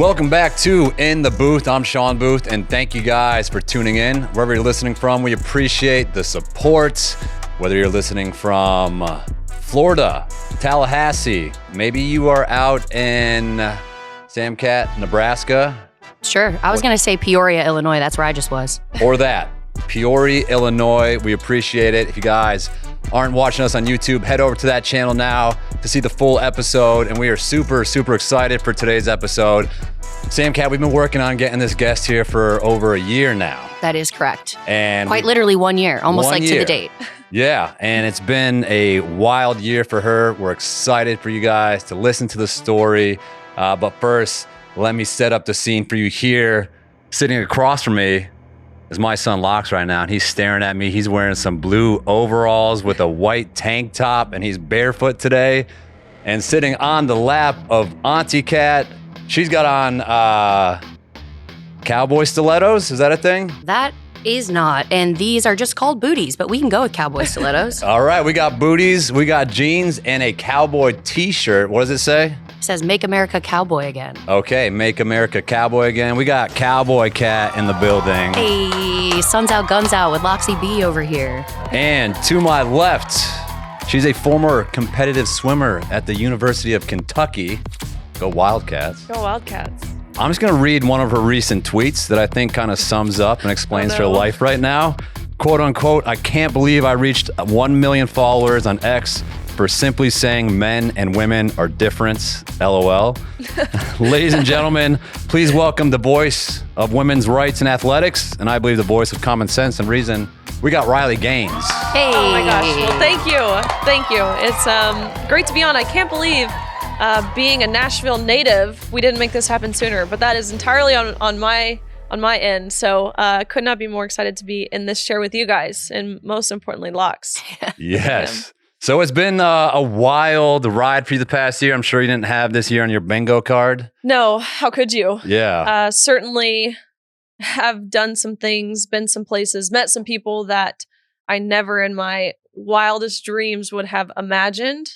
Welcome back to In the Booth. I'm Shawn Booth, and thank you guys for tuning in. Wherever you're listening from, we appreciate the support. Whether you're listening from Florida, Tallahassee, maybe you are out in Samcat, Nebraska. Sure. I was going to say Peoria, Illinois. That's where I just was. Or that. Peoria, Illinois. We appreciate it. If you guys aren't watching us on YouTube, head over to that channel now to see the full episode. And we are super, super excited for today's episode. Samcat, we've been working on getting this guest here for over a year now. That is correct. And quite literally 1 year, almost like to the date. Yeah, and it's been a wild year for her. We're excited for you guys to listen to the story. But first, let me set up the scene for you here. Sitting across from me is my son Locks right now, and he's staring at me. He's wearing some blue overalls with a white tank top, and he's barefoot today. And sitting on the lap of Auntie Cat, she's got on cowboy stilettos. Is that a thing? That is not. And these are just called booties, but we can go with cowboy stilettos. All right, we got booties, we got jeans, and a cowboy t-shirt. What does it say? It says, Make America Cowboy Again. Okay, Make America Cowboy Again. We got Cowboy Cat in the building. Hey, sun's out, guns out with Loxy B over here. And to my left, she's a former competitive swimmer at the University of Kentucky. Go Wildcats. Go Wildcats. I'm just going to read one of her recent tweets that I think kind of sums up and explains her life right now. Quote unquote, I can't believe I reached 1 million followers on X for simply saying men and women are different. LOL. Ladies and gentlemen, please welcome the voice of women's rights and athletics, and I believe the voice of common sense and reason. We got Riley Gaines. Hey. Oh my gosh. Well, thank you. Thank you. It's great to be on. I can't believe being a Nashville native, we didn't make this happen sooner, but that is entirely on my end. So could not be more excited to be in this chair with you guys, and most importantly, Locks. Yes. So it's been a wild ride for you the past year. I'm sure you didn't have this year on your bingo card. No, how could you? Yeah. Certainly have done some things, been some places, met some people that I never in my wildest dreams would have imagined.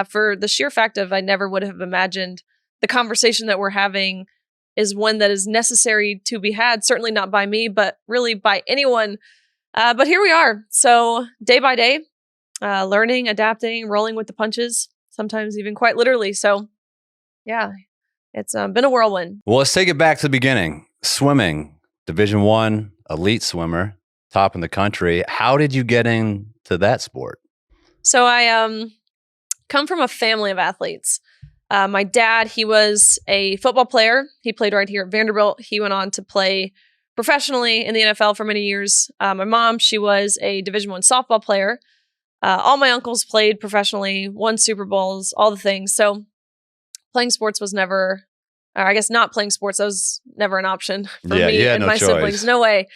For the sheer fact of I never would have imagined the conversation that we're having is one that is necessary to be had, certainly not by me, but really by anyone. But here we are. So day by day, learning, adapting, rolling with the punches, sometimes even quite literally. So yeah, it's been a whirlwind. Well, let's take it back to the beginning. Swimming, Division I, elite swimmer, top in the country. How did you get into that sport? So I come from a family of athletes. My dad, he was a football player. He played right here at Vanderbilt. He went on to play professionally in the NFL for many years. My mom, she was a Division I softball player. All my uncles played professionally, won Super Bowls, all the things. So playing sports was never, or I guess not playing sports, that was never an option for me and my siblings. No way.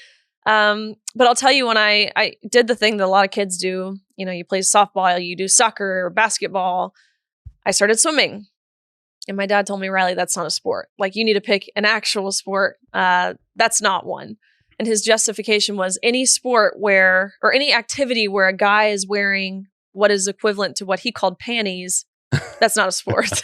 But I'll tell you, when I did the thing that a lot of kids do, you know, you play softball, you do soccer or basketball, I started swimming. And my dad told me, Riley, that's not a sport. Like, you need to pick an actual sport. That's not one. And his justification was any sport where, or any activity where a guy is wearing what is equivalent to what he called panties, that's not a sport.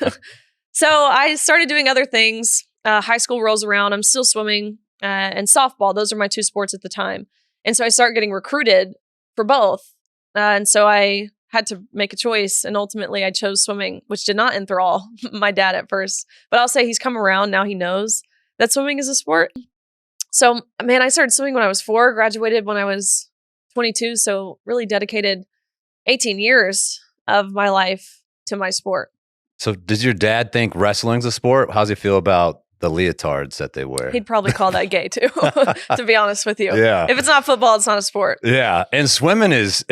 So I started doing other things. High school rolls around. I'm still swimming and softball. Those are my two sports at the time. And so I started getting recruited for both. And so I had to make a choice. And ultimately I chose swimming, which did not enthrall my dad at first. But I'll say he's come around. Now he knows that swimming is a sport. So, man, I started swimming when I was 4, graduated when I was 22. So really dedicated 18 years of my life to my sport. So does your dad think wrestling's a sport? How's he feel about the leotards that they wear? He'd probably call that gay too, to be honest with you. Yeah. If it's not football, it's not a sport. Yeah. And swimming is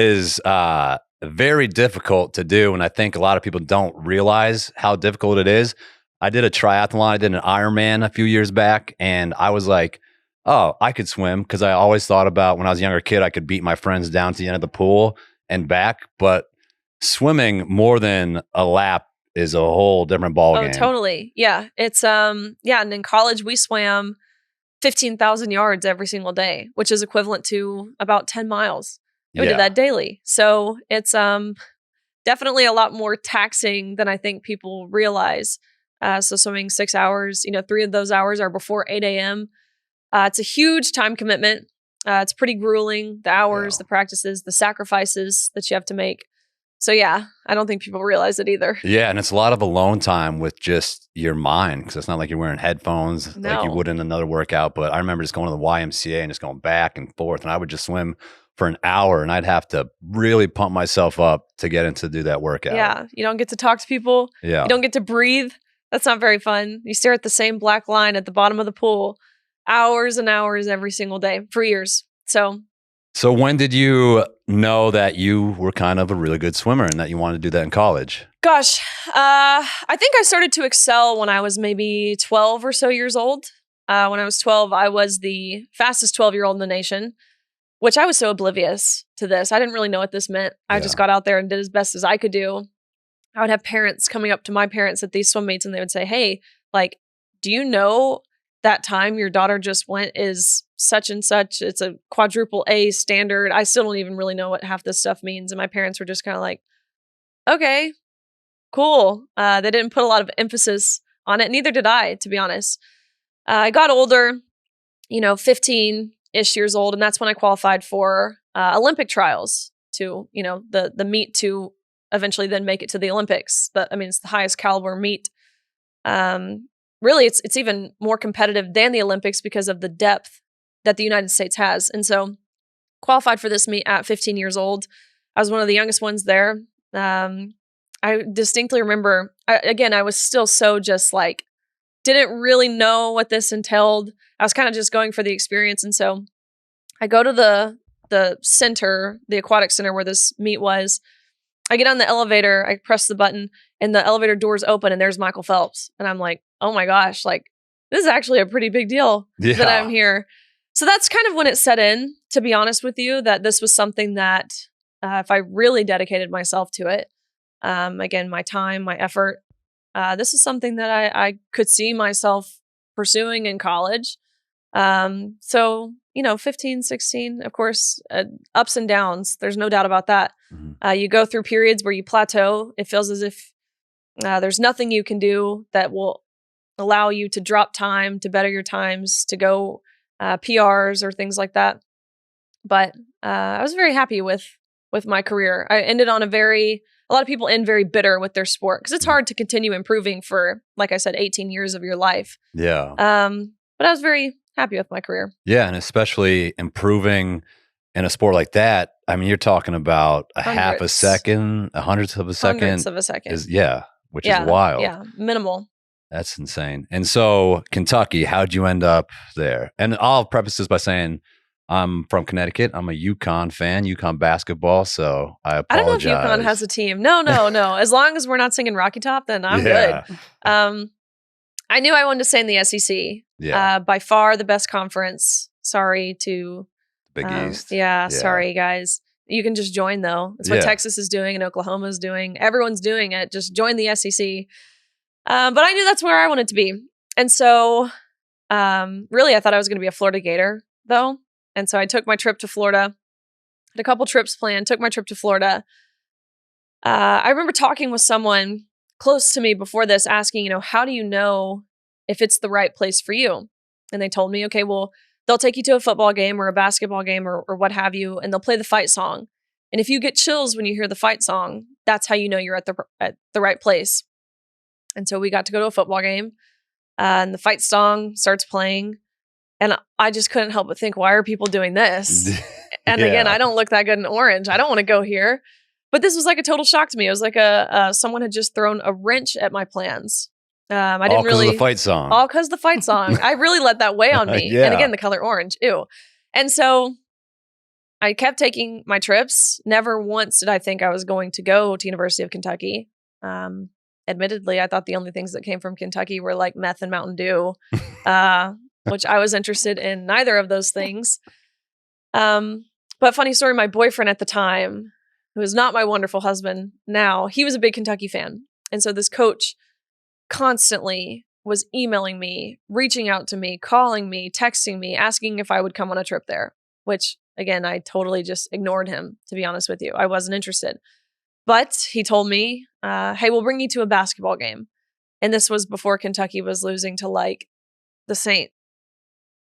very difficult to do. And I think a lot of people don't realize how difficult it is. I did a triathlon. I did an Ironman a few years back. And I was like, oh, I could swim, because I always thought about when I was a younger kid, I could beat my friends down to the end of the pool and back. But swimming more than a lap is a whole different ballgame. Oh, totally. Yeah. It's, and in college we swam 15,000 yards every single day, which is equivalent to about 10 miles. And we did that daily. So it's definitely a lot more taxing than I think people realize. So swimming 6 hours, 3 of those hours are before 8 a.m. It's a huge time commitment. It's pretty grueling, the hours, the practices, the sacrifices that you have to make. So yeah, I don't think people realize it either. Yeah, and it's a lot of alone time with just your mind, because it's not like you're wearing headphones like you No. would in another workout. But I remember just going to the YMCA and just going back and forth, and I would just swim for an hour, and I'd have to really pump myself up to get into do that workout. Yeah, you don't get to talk to people. Yeah. You don't get to breathe. That's not very fun. You stare at the same black line at the bottom of the pool, hours and hours every single day for years. So when did you know that you were kind of a really good swimmer and that you wanted to do that in college? Gosh, I think I started to excel when I was maybe 12 or so years old. When I was 12, I was the fastest 12-year-old in the nation, which I was so oblivious to this. I didn't really know what this meant. I just got out there and did as best as I could do. I would have parents coming up to my parents at these swim meets, and they would say, hey, like, do you know that time your daughter just went is such and such? It's a quadruple A standard. I still don't even really know what half this stuff means. And my parents were just kind of like, okay, cool. They didn't put a lot of emphasis on it. Neither did I, to be honest. I got older, 15-ish years old. And that's when I qualified for Olympic trials to, the meet to eventually then make it to the Olympics. It's the highest caliber meet. Really, it's even more competitive than the Olympics because of the depth that the United States has. And so qualified for this meet at 15 years old. I was one of the youngest ones there. I distinctly remember, I was still so just like, didn't really know what this entailed. I was kind of just going for the experience. And so I go to the center, the aquatic center where this meet was. I get on the elevator, I press the button, and the elevator doors open, and there's Michael Phelps. And I'm like, oh my gosh, like, this is actually a pretty big deal that I'm here. So that's kind of when it set in, to be honest with you, that this was something that if I really dedicated myself to it, again, my time, my effort, this is something that I could see myself pursuing in college. 15, 16, of course, ups and downs. There's no doubt about that. Mm-hmm. You go through periods where you plateau. It feels as if there's nothing you can do that will allow you to drop time, to better your times, to go PRs or things like that. But I was very happy with my career. I ended on a lot of people end very bitter with their sport because it's hard to continue improving for, like I said, 18 years of your life. Yeah. But I was very happy with my career. Yeah, and especially improving in a sport like that. I mean, you're talking about a half a second, a hundredth of a second. Hundredths of a second. Which is wild. Yeah, minimal. That's insane. And so Kentucky, how'd you end up there? And I'll preface this by saying I'm from Connecticut. I'm a UPenn fan, UPenn basketball. So I apologize. I don't know if UPenn has a team. No. As long as we're not singing Rocky Top, then I'm good. I knew I wanted to stay in the SEC. Yeah. By far the best conference. Sorry to Big East. Yeah, sorry guys. You can just join though. It's what Texas is doing and Oklahoma is doing. Everyone's doing it. Just join the SEC. But I knew that's where I wanted to be. And so really I thought I was going to be a Florida Gator though. And so I took my trip to Florida. Had a couple trips planned, took my trip to Florida. I remember talking with someone close to me before this asking, how do you know if it's the right place for you? And they told me, okay, well, they'll take you to a football game or a basketball game or what have you, and they'll play the fight song. And if you get chills when you hear the fight song, that's how you know you're at the right place. And so we got to go to a football game, and the fight song starts playing. And I just couldn't help but think, why are people doing this? And again, I don't look that good in orange. I don't want to go here. But this was like a total shock to me. It was like someone had just thrown a wrench at my plans. I didn't really. All because of the fight song. All because the fight song. I really let that weigh on me. And again, the color orange. Ew. And so I kept taking my trips. Never once did I think I was going to go to University of Kentucky. Admittedly, I thought the only things that came from Kentucky were like meth and Mountain Dew, which I was interested in neither of those things. But funny story, my boyfriend at the time, who is not my wonderful husband now, he was a big Kentucky fan. And so this coach constantly was emailing me, reaching out to me, calling me, texting me, asking if I would come on a trip there, which again, I totally just ignored him, to be honest with you. I wasn't interested. But he told me, hey, we'll bring you to a basketball game. And this was before Kentucky was losing to like the St.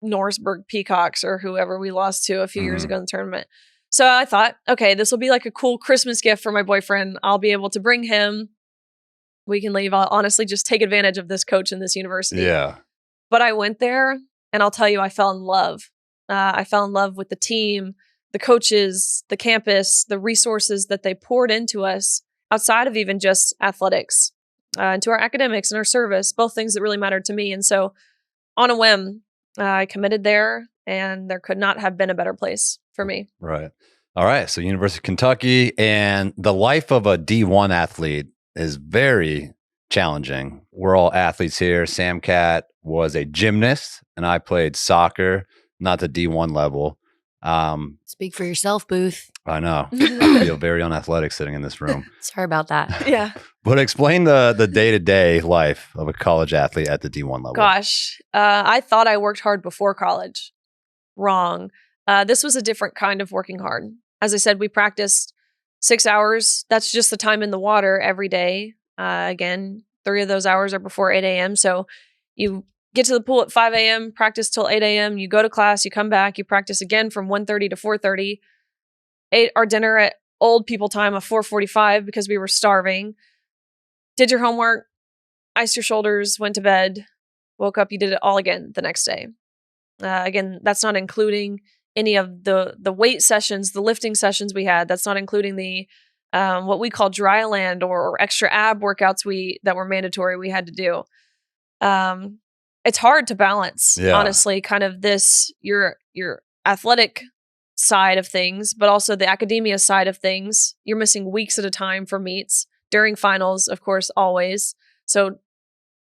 Norrisburg Peacocks or whoever we lost to a few years ago in the tournament. So I thought, okay, this will be like a cool Christmas gift for my boyfriend. I'll be able to bring him. We can leave. I'll honestly just take advantage of this coach in this university. Yeah. But I went there and I'll tell you, I fell in love. I fell in love with the team, the coaches, the campus, the resources that they poured into us outside of even just athletics, into our academics and our service, both things that really mattered to me. And so on a whim, I committed there, and there could not have been a better place for me. Right. All right. So University of Kentucky, and the life of a D1 athlete is very challenging. We're all athletes here. Sam Cat was a gymnast, and I played soccer, not the D1 level. Speak for yourself, Booth. I know. I feel very unathletic sitting in this room. Sorry about that. Yeah. But explain the day-to-day life of a college athlete at the D1 level. Gosh, I thought I worked hard before college. Wrong. This was a different kind of working hard. As I said, we practiced 6 hours. That's just the time in the water every day. Again, 3 of those hours are before 8 a.m. So you get to the pool at 5 a.m., practice till 8 a.m. You go to class, you come back, you practice again from 1:30 to 4:30. Ate our dinner at old people time of 4:45 because we were starving. Did your homework, iced your shoulders, went to bed, woke up, you did it all again the next day. Again, that's not including any of the weight sessions, the lifting sessions we had. That's not including the what we call dry land or extra ab workouts that were mandatory we had to do. It's hard to balance, honestly, kind of this your athletic side of things, but also the academia side of things. You're missing weeks at a time for meets during finals, of course, always. So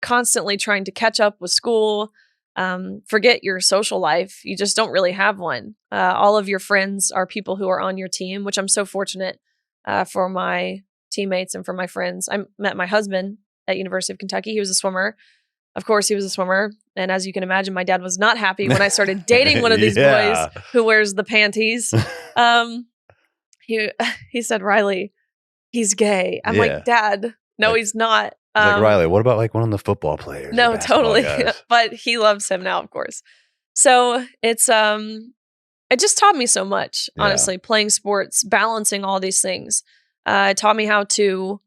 constantly trying to catch up with school, forget your social life. You just don't really have one. All of your friends are people who are on your team, which I'm so fortunate for my teammates and for my friends. I met my husband at University of Kentucky. He was a swimmer. Of course, he was a swimmer. And as you can imagine, my dad was not happy when I started dating one of these boys who wears the panties. He said, Riley, he's gay. I'm like, Dad, no, he's not. Like, Riley, what about like one of the football players? No, totally. But he loves him now, of course. So it's it just taught me so much, honestly, playing sports, balancing all these things. It taught me how to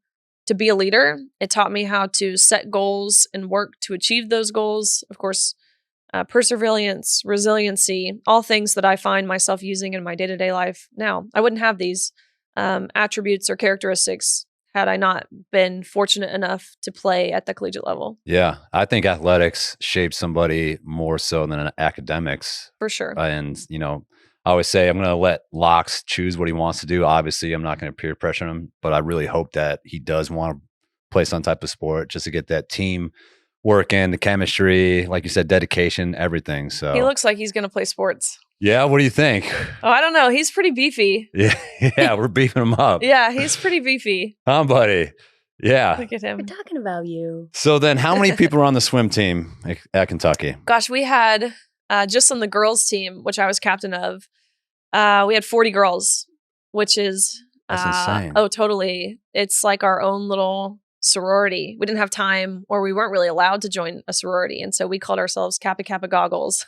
be a leader. It taught me how to set goals and work to achieve those goals. Of course, perseverance, resiliency, all things that I find myself using in my day-to-day life now. I wouldn't have these attributes or characteristics had I not been fortunate enough to play at the collegiate level. Yeah, I think athletics shapes somebody more so than academics. For sure. And, you know, I always say I'm going to let Locks choose what he wants to do. Obviously, I'm not going to peer pressure him, but I really hope that he does want to play some type of sport just to get that team work in, the chemistry, like you said, dedication, everything. So he looks like he's going to play sports. Yeah, what do you think? Oh, I don't know. He's pretty beefy. Yeah, we're beefing him up. Yeah, he's pretty beefy. Huh, buddy? Yeah. Look at him. We're talking about you. So then how many people are on the swim team at Kentucky? Gosh, we had, just on the girls team, which I was captain of, we had 40 girls, which is... That's insane. Oh, totally. It's like our own little sorority. We didn't have time, or we weren't really allowed to join a sorority. And so we called ourselves Kappa Kappa Goggles.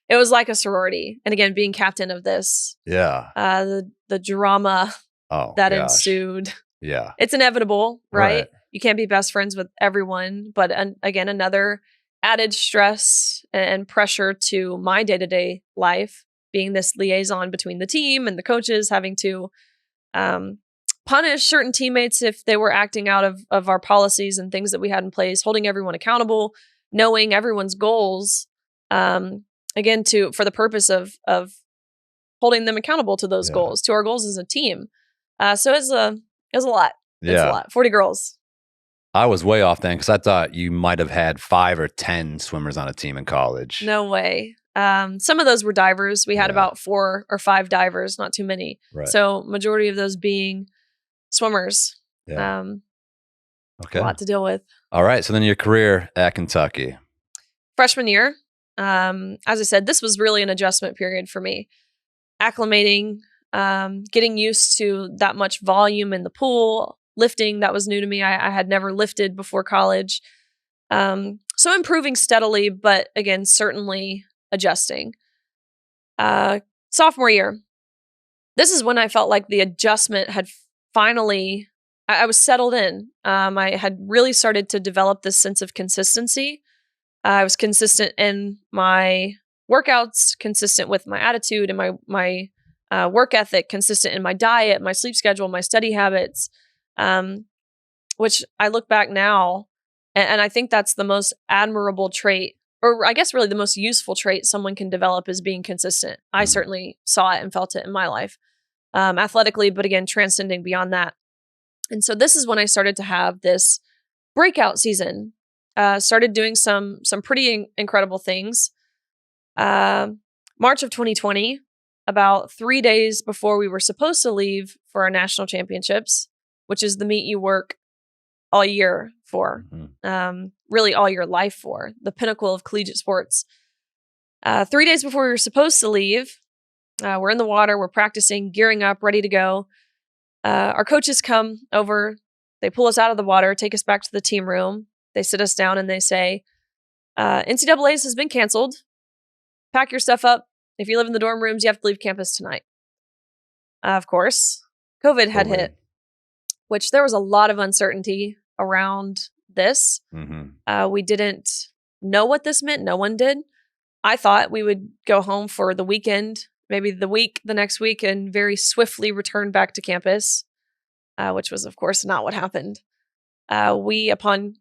It was like a sorority. And again, being captain of this. Yeah. The drama that ensued. Yeah. It's inevitable, right? You can't be best friends with everyone. But again, another added stress and pressure to my day-to-day life, being this liaison between the team and the coaches, having to punish certain teammates if they were acting out of our policies and things that we had in place, holding everyone accountable, knowing everyone's goals. Again, for the purpose of holding them accountable to those goals, to our goals as a team. So it was a lot. It's a lot. 40 girls. I was way off then because I thought you might have had 5 or 10 swimmers on a team in college. No way. Some of those were divers. We had about 4 or 5 divers, not too many. Right. So majority of those being swimmers. Yeah. Okay. A lot to deal with. All right. So then your career at Kentucky. Freshman year. As I said, this was really an adjustment period for me. Acclimating, getting used to that much volume in the pool, lifting, that was new to me. I had never lifted before college. So improving steadily, but again, certainly adjusting. Sophomore year, this is when I felt like the adjustment had finally, I was settled in. I had really started to develop this sense of consistency. I was consistent in my workouts, consistent with my attitude and my work ethic, consistent in my diet, my sleep schedule, my study habits, which I look back now, and I think that's the most admirable trait, or I guess really the most useful trait someone can develop is being consistent. I certainly saw it and felt it in my life, athletically, but again, transcending beyond that. And so this is when I started to have this breakout season. Started doing some pretty incredible things. March of 2020, about 3 days before we were supposed to leave for our national championships, which is the meet you work all year for, really all your life for, the pinnacle of collegiate sports. 3 days before we were supposed to leave, we're in the water, we're practicing, gearing up, ready to go. Our coaches come over, they pull us out of the water, take us back to the team room. They sit us down and they say, NCAA's has been canceled. Pack your stuff up. If you live in the dorm rooms, you have to leave campus tonight. Of course, COVID had hit, which there was a lot of uncertainty around this. We didn't know what this meant. No one did. I thought we would go home for the weekend, maybe the next week, and very swiftly return back to campus, which was, of course, not what happened. Upon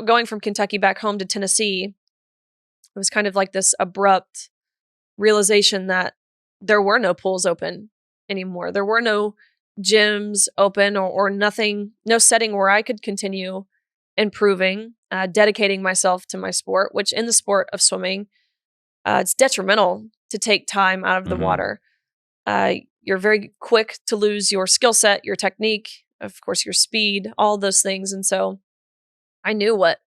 going from Kentucky back home to Tennessee, it was kind of like this abrupt realization that there were no pools open anymore. There were no gyms open or nothing, no setting where I could continue improving, dedicating myself to my sport, which in the sport of swimming, it's detrimental to take time out of the water. You're very quick to lose your skill set, your technique, of course, your speed, all those things. And so I knew what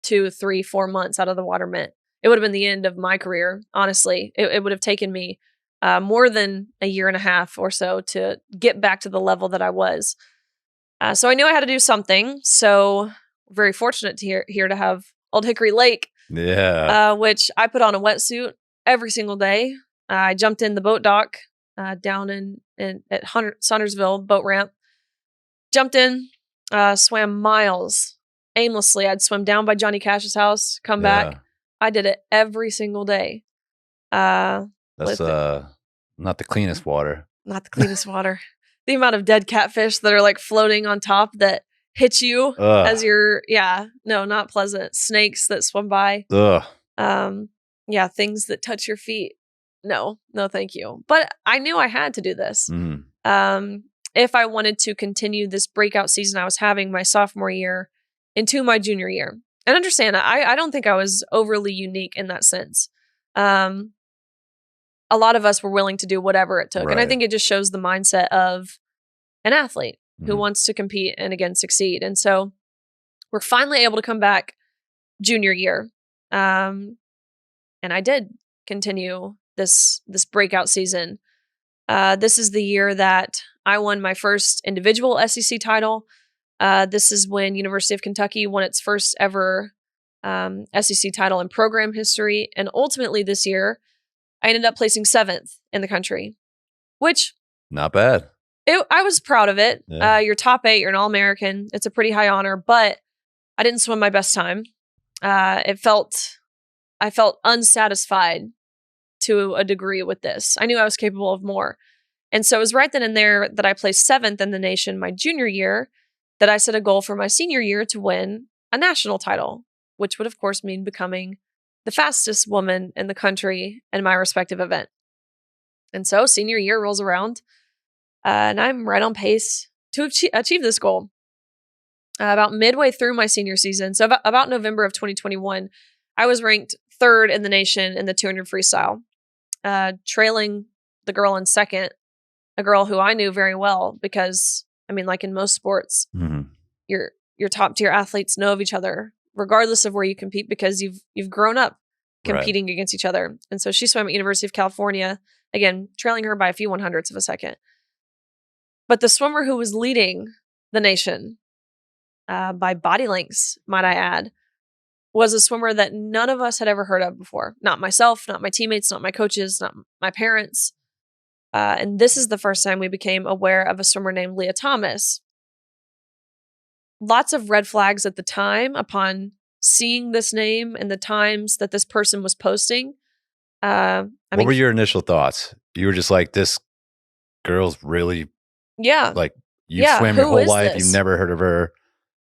2, 3, 4 months out of the water meant. It would have been the end of my career, honestly. It would have taken me more than a year and a half or so to get back to the level that I was. So I knew I had to do something. So very fortunate here to have Old Hickory Lake, which I put on a wetsuit every single day. I jumped in the boat dock down at Saundersville boat ramp. Jumped in, swam miles aimlessly. I'd swim down by Johnny Cash's house, come back. I did it every single day. That's not the cleanest water. Not the cleanest water. The amount of dead catfish that are like floating on top that hit you as you're, not pleasant. Snakes that swim by. Things that touch your feet. No, thank you. But I knew I had to do this. If I wanted to continue this breakout season I was having my sophomore year into my junior year. And understand, I don't think I was overly unique in that sense. A lot of us were willing to do whatever it took. And I think it just shows the mindset of an athlete who wants to compete and again succeed. And so we're finally able to come back junior year. And I did continue this breakout season. This is the year that I won my first individual SEC title. This is when University of Kentucky won its first ever SEC title in program history. And ultimately this year, I ended up placing 7th in the country, which... Not bad. I was proud of it. Yeah. You're top 8, you're an All-American. It's a pretty high honor, but I didn't swim my best time. I felt unsatisfied to a degree with this. I knew I was capable of more. And so it was right then and there that I placed 7th in the nation my junior year that I set a goal for my senior year to win a national title, which would of course mean becoming the fastest woman in the country in my respective event. And so senior year rolls around and I'm right on pace to achieve this goal. About midway through my senior season, so about November of 2021, I was ranked 3rd in the nation in the 200 freestyle, trailing the girl in second, a girl who I knew very well because, I mean, like in most sports, your top tier athletes know of each other, regardless of where you compete, because you've grown up competing against each other. And so she swam at University of California, again, trailing her by a few 100ths of a second. But the swimmer who was leading the nation by body lengths, might I add, was a swimmer that none of us had ever heard of before. Not myself, not my teammates, not my coaches, not my parents. And this is the first time we became aware of a swimmer named Leah Thomas. Lots of red flags at the time upon seeing this name and the times that this person was posting. What were your initial thoughts? You were just like, this girl's really, like, you swam your whole life. You've never heard of her.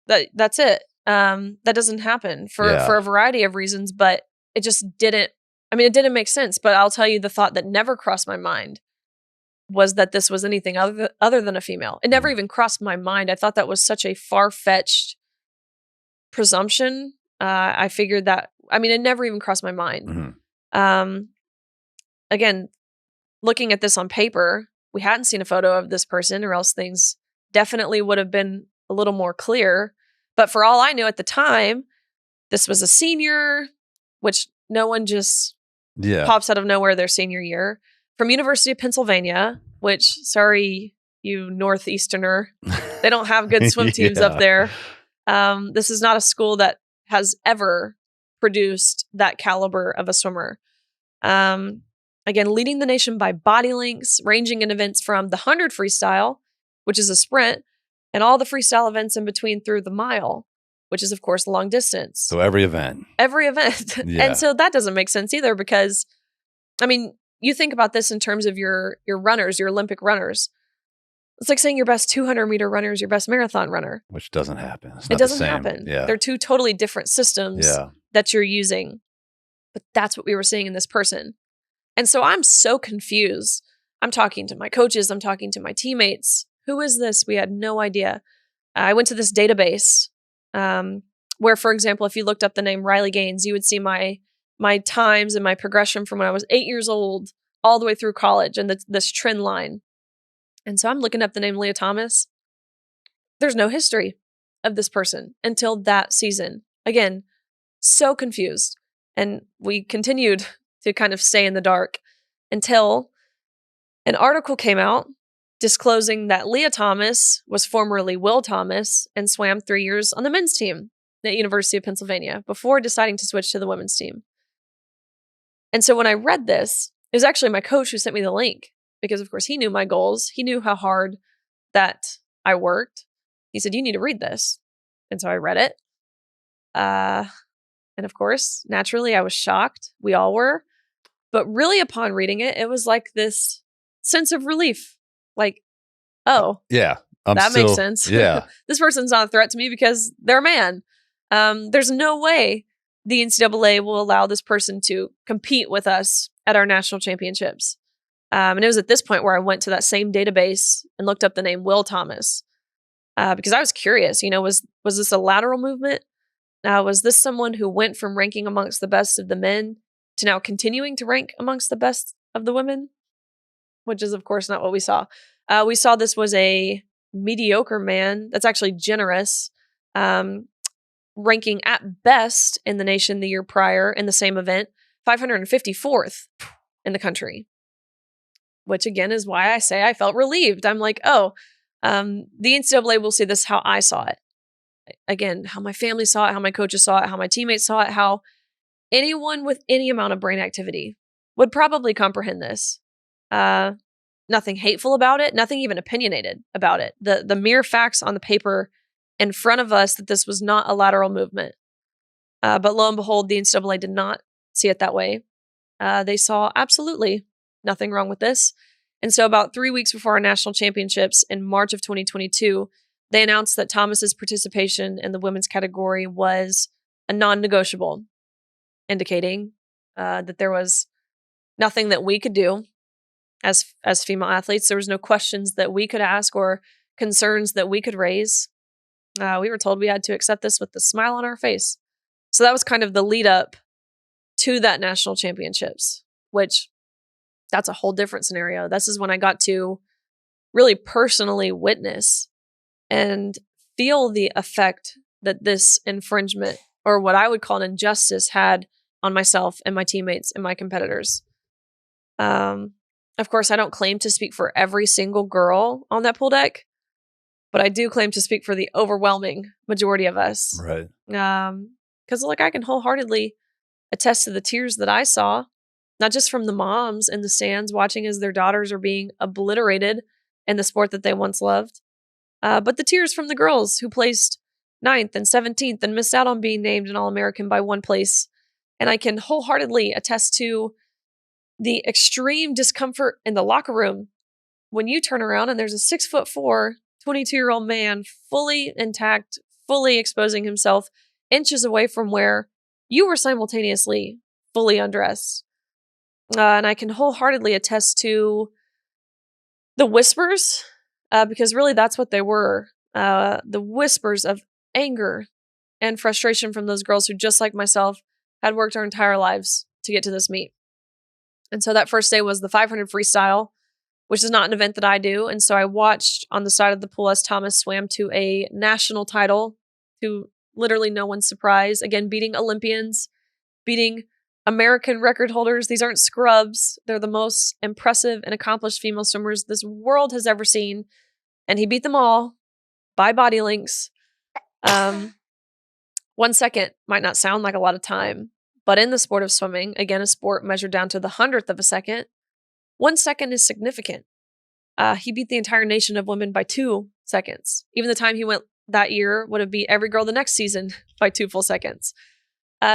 That's it. That doesn't happen for a variety of reasons, but it just didn't. I mean, it didn't make sense, but I'll tell you the thought that never crossed my mind was that this was anything other than a female. It never even crossed my mind. I thought that was such a far-fetched presumption. I figured that, I mean, it never even crossed my mind. Again, looking at this on paper, we hadn't seen a photo of this person, or else things definitely would have been a little more clear. But for all I knew at the time, this was a senior, which no one just pops out of nowhere their senior year, from University of Pennsylvania, which, sorry, you Northeasterner, they don't have good swim teams up there. This is not a school that has ever produced that caliber of a swimmer. Again, leading the nation by body lengths, ranging in events from the 100 freestyle, which is a sprint, and all the freestyle events in between through the mile, which is, of course, long distance. So every event. And so that doesn't make sense either, because, I mean, you think about this in terms of your runners, your Olympic runners. It's like saying your best 200-meter runner is your best marathon runner. Which doesn't happen. It doesn't happen. Yeah. They're two totally different systems that you're using. But that's what we were seeing in this person. And so I'm so confused. I'm talking to my coaches. I'm talking to my teammates. Who is this? We had no idea. I went to this database where, for example, if you looked up the name Riley Gaines, you would see my times and my progression from when I was 8 years old all the way through college, and this trend line. And so I'm looking up the name Leah Thomas. There's no history of this person until that season. Again, so confused. And we continued to kind of stay in the dark until an article came out disclosing that Leah Thomas was formerly Will Thomas and swam 3 years on the men's team at University of Pennsylvania before deciding to switch to the women's team. And so when I read this, it was actually my coach who sent me the link, because of course he knew my goals. He knew how hard that I worked. He said, you need to read this. And so I read it. And of course, naturally, I was shocked. We all were. But really, upon reading it, it was like this sense of relief. Like, oh, yeah, that makes sense. Yeah. This person's not a threat to me because they're a man. There's no way the NCAA will allow this person to compete with us at our national championships. And it was at this point where I went to that same database and looked up the name Will Thomas, because I was curious, was this a lateral movement? Was this someone who went from ranking amongst the best of the men to now continuing to rank amongst the best of the women? Which is, of course, not what we saw. We saw this was a mediocre man. That's actually generous. Ranking at best in the nation the year prior in the same event, 554th in the country. Which again is why I say I felt relieved. I'm like, the NCAA will see this how I saw it. Again, how my family saw it, how my coaches saw it, how my teammates saw it, how anyone with any amount of brain activity would probably comprehend this. Nothing hateful about it, nothing even opinionated about it. The mere facts on the paper in front of us that this was not a lateral movement. But lo and behold, the NCAA did not see it that way. They saw absolutely nothing wrong with this. And so about 3 weeks before our national championships in March of 2022, they announced that Thomas's participation in the women's category was a non-negotiable, indicating that there was nothing that we could do as female athletes. There was no questions that we could ask or concerns that we could raise. We were told we had to accept this with a smile on our face. So that was kind of the lead up to that national championships, which that's a whole different scenario. This is when I got to really personally witness and feel the effect that this infringement, or what I would call an injustice, had on myself and my teammates and my competitors. Of course, I don't claim to speak for every single girl on that pool deck, but I do claim to speak for the overwhelming majority of us. Right. Because like I can wholeheartedly attest to the tears that I saw, not just from the moms in the stands watching as their daughters are being obliterated in the sport that they once loved, but the tears from the girls who placed 9th and 17th and missed out on being named an All-American by one place. And I can wholeheartedly attest to the extreme discomfort in the locker room when you turn around and there's a 6'4", 22-year-old man fully intact, fully exposing himself inches away from where you were simultaneously fully undressed. And I can wholeheartedly attest to the whispers, because really that's what they were. The whispers of anger and frustration from those girls who, just like myself, had worked our entire lives to get to this meet. And so that first day was the 500 freestyle, which is not an event that I do. And so I watched on the side of the pool as Thomas swam to a national title, to literally no one's surprise. Again, beating Olympians, beating American record holders. These aren't scrubs. They're the most impressive and accomplished female swimmers this world has ever seen. And he beat them all by body links. 1 second might not sound like a lot of time, but in the sport of swimming, again, a sport measured down to the 100th of a second, 1 second is significant. He beat the entire nation of women by 2 seconds. Even the time he went that year would have beat every girl the next season by 2 full seconds.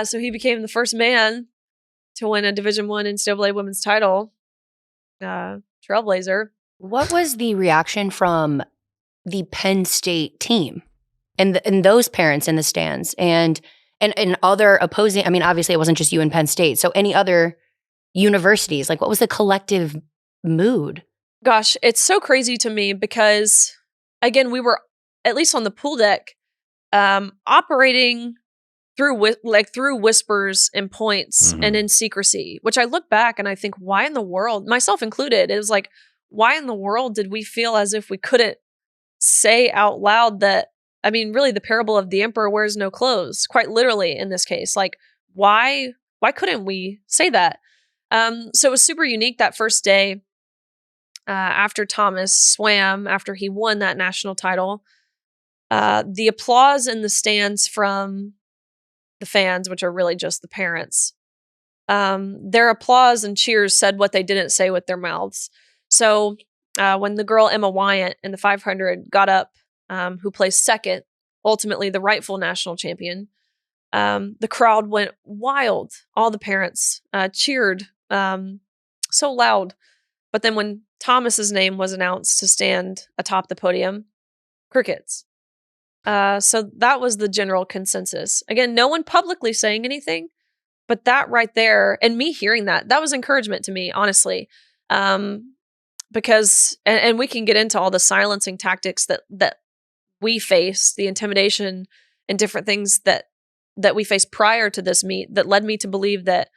So he became the first man to win a Division I NCAA women's title. Trailblazer. What was the reaction from the Penn State team and those parents in the stands and other opposing? I mean, obviously it wasn't just you and Penn State. So any other universities, like what was the collective mood? Gosh, it's so crazy to me because, again, we were, at least on the pool deck, operating through whispers and points and in secrecy, which I look back and I think, why in the world, myself included, it was like, why in the world did we feel as if we couldn't say out loud that, I mean, really the parable of the emperor wears no clothes, quite literally in this case. Like, why couldn't we say that? So it was super unique that first day after Thomas swam, after he won that national title. The applause in the stands from the fans, which are really just the parents, their applause and cheers said what they didn't say with their mouths. So when the girl Emma Wyant in the 500 got up, who placed second, ultimately the rightful national champion, the crowd went wild. All the parents cheered so loud. But then when Thomas's name was announced to stand atop the podium, crickets. So that was the general consensus. Again, no one publicly saying anything, but that right there, and me hearing that was encouragement to me, honestly. Because, and we can get into all the silencing tactics that we face, the intimidation and different things that we faced prior to this meet that led me to believe that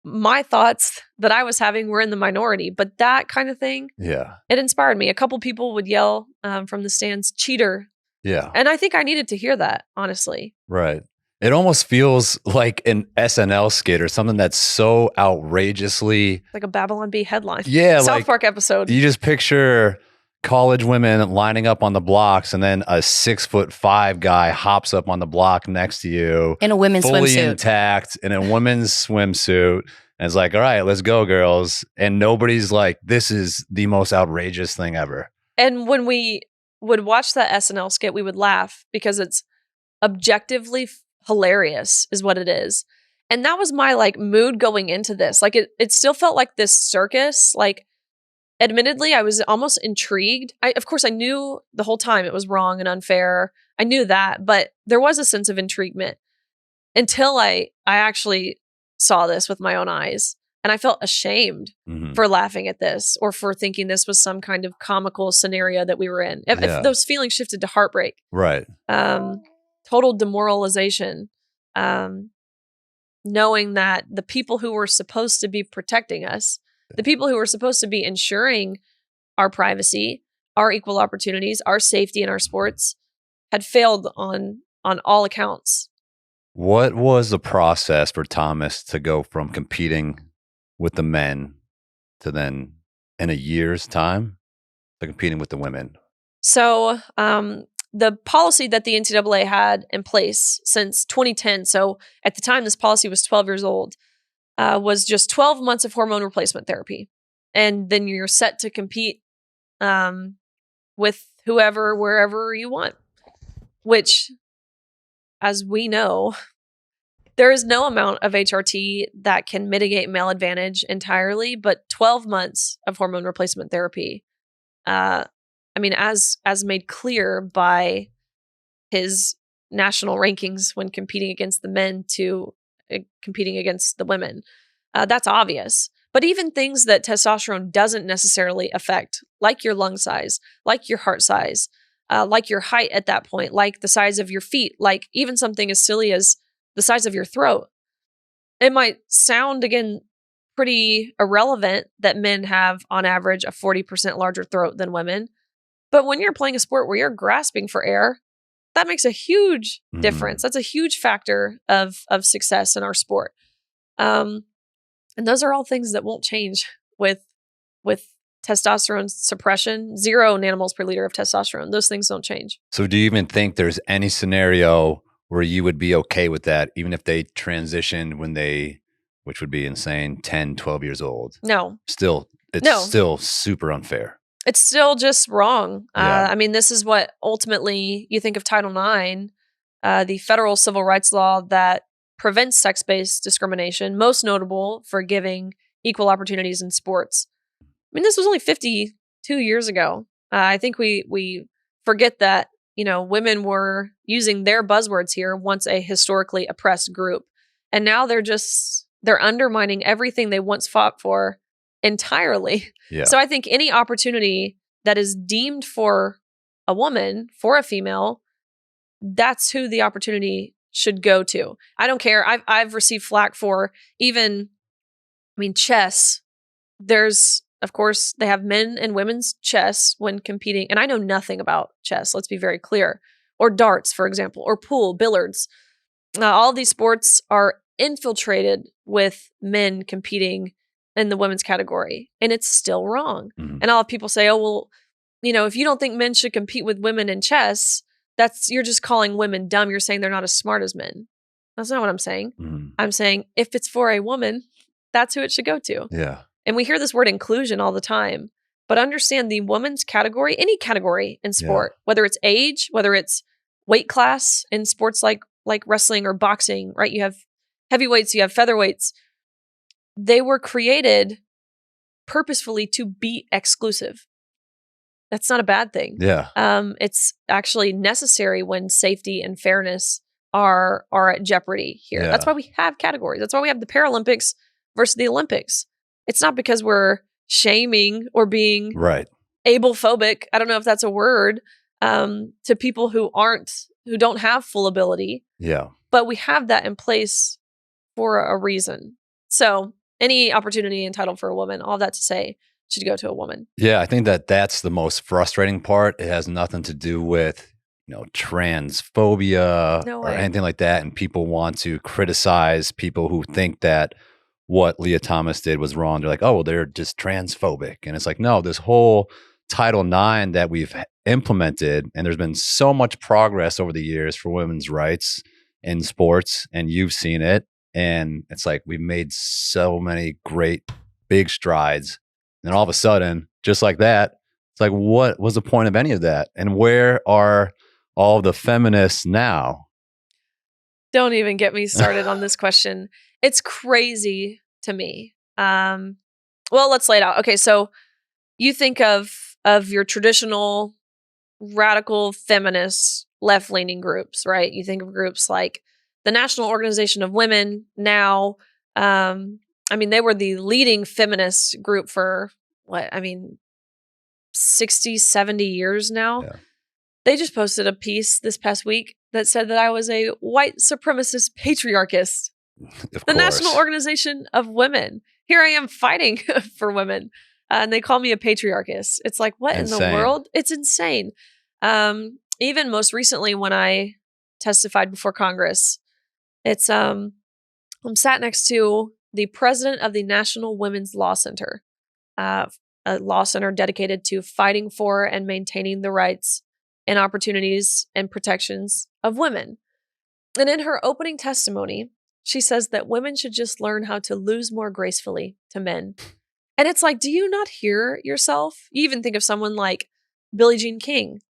my thoughts that I was having were in the minority. But that kind of thing, it inspired me. A couple people would yell from the stands, "Cheater." Yeah. And I think I needed to hear that, honestly. Right. It almost feels like an SNL skit or something that's so outrageously... like a Babylon Bee headline. Yeah. South Park episode. You just picture college women lining up on the blocks and then a 6'5" guy hops up on the block next to you. In a women's fully swimsuit. Intact, in a women's swimsuit. And it's like, all right, let's go, girls. And nobody's like, this is the most outrageous thing ever. And when we would watch that SNL skit, we would laugh because it's objectively hilarious is what it is. And that was my like mood going into this. Like it still felt like this circus. Like, admittedly, I was almost intrigued. Of course, I knew the whole time it was wrong and unfair. I knew that, but there was a sense of intriguement until I actually saw this with my own eyes. And I felt ashamed for laughing at this or for thinking this was some kind of comical scenario that we were in. If those feelings shifted to heartbreak. Right. Total demoralization. Knowing that the people who were supposed to be protecting us, the people who were supposed to be ensuring our privacy, our equal opportunities, our safety in our sports, had failed on all accounts. What was the process for Thomas to go from competing with the men to then, in a year's time, to competing with the women? So the policy that the NCAA had in place since 2010, so at the time this policy was 12 years old, was just 12 months of hormone replacement therapy. And then you're set to compete with whoever, wherever you want, which, as we know, there is no amount of HRT that can mitigate male advantage entirely, but 12 months of hormone replacement therapy, as made clear by his national rankings when competing against the men to competing against the women, that's obvious. But even things that testosterone doesn't necessarily affect, like your lung size, like your heart size, like your height at that point, like the size of your feet, like even something as silly as the size of your throat. It might sound, again, pretty irrelevant that men have, on average, a 40% larger throat than women. But when you're playing a sport where you're grasping for air, that makes a huge difference. That's a huge factor of success in our sport. And those are all things that won't change with testosterone suppression. 0 nanomoles per liter of testosterone. Those things don't change. So do you even think there's any scenario where you would be okay with that, even if they transitioned when they, which would be insane, 10, 12 years old? No. It's still super unfair. It's still just wrong. Yeah. This is what ultimately you think of Title IX, the federal civil rights law that prevents sex-based discrimination, most notable for giving equal opportunities in sports. This was only 52 years ago. I think we forget that, women were using their buzzwords here once a historically oppressed group. And now they're undermining everything they once fought for entirely. Yeah. So I think any opportunity that is deemed for a woman, for a female, that's who the opportunity should go to. I don't care. I've received flack for even, chess. There's, of course, they have men and women's chess when competing. And I know nothing about chess, let's be very clear. Or darts, for example, or pool, billiards. All these sports are infiltrated with men competing in the women's category. And it's still wrong. Mm-hmm. And I'll have people say, oh, well, if you don't think men should compete with women in chess, you're just calling women dumb. You're saying they're not as smart as men. That's not what I'm saying. Mm-hmm. I'm saying if it's for a woman, that's who it should go to. Yeah. And we hear this word inclusion all the time, but understand the women's category, any category in sport, whether it's age, whether it's weight class in sports like wrestling or boxing, right? You have heavyweights, you have featherweights. They were created purposefully to be exclusive. That's not a bad thing. Yeah. It's actually necessary when safety and fairness are at jeopardy here. Yeah. That's why we have categories. That's why we have the Paralympics versus the Olympics. It's not because we're shaming or being ablephobic. I don't know if that's a word, to people who don't have full ability. Yeah. But we have that in place for a reason. So any opportunity entitled for a woman, all of that to say, should go to a woman. Yeah, I think that's the most frustrating part. It has nothing to do with, transphobia or anything like that. And people want to criticize people who think that what Leah Thomas did was wrong. They're like, oh, well, they're just transphobic. And it's like, no, this whole Title IX that we've implemented, and there's been so much progress over the years for women's rights in sports, and you've seen it. And it's like, we've made so many great big strides. And all of a sudden, just like that, it's like, what was the point of any of that? And where are all the feminists now? Don't even get me started on this question. It's crazy to me. Well, let's lay it out. Okay, so you think of your traditional radical feminist left-leaning groups, right? You think of groups like the National Organization of Women now. They were the leading feminist group for 60, 70 years now. Yeah. They just posted a piece this past week that said that I was a white supremacist patriarchist. The National Organization of Women. Here I am fighting for women. And they call me a patriarchist. It's like, what in the world? It's insane. Even most recently when I testified before Congress, it's I'm sat next to the president of the National Women's Law Center, a law center dedicated to fighting for and maintaining the rights and opportunities and protections of women. And in her opening testimony, she says that women should just learn how to lose more gracefully to men. And it's like, do you not hear yourself? You even think of someone like Billie Jean King.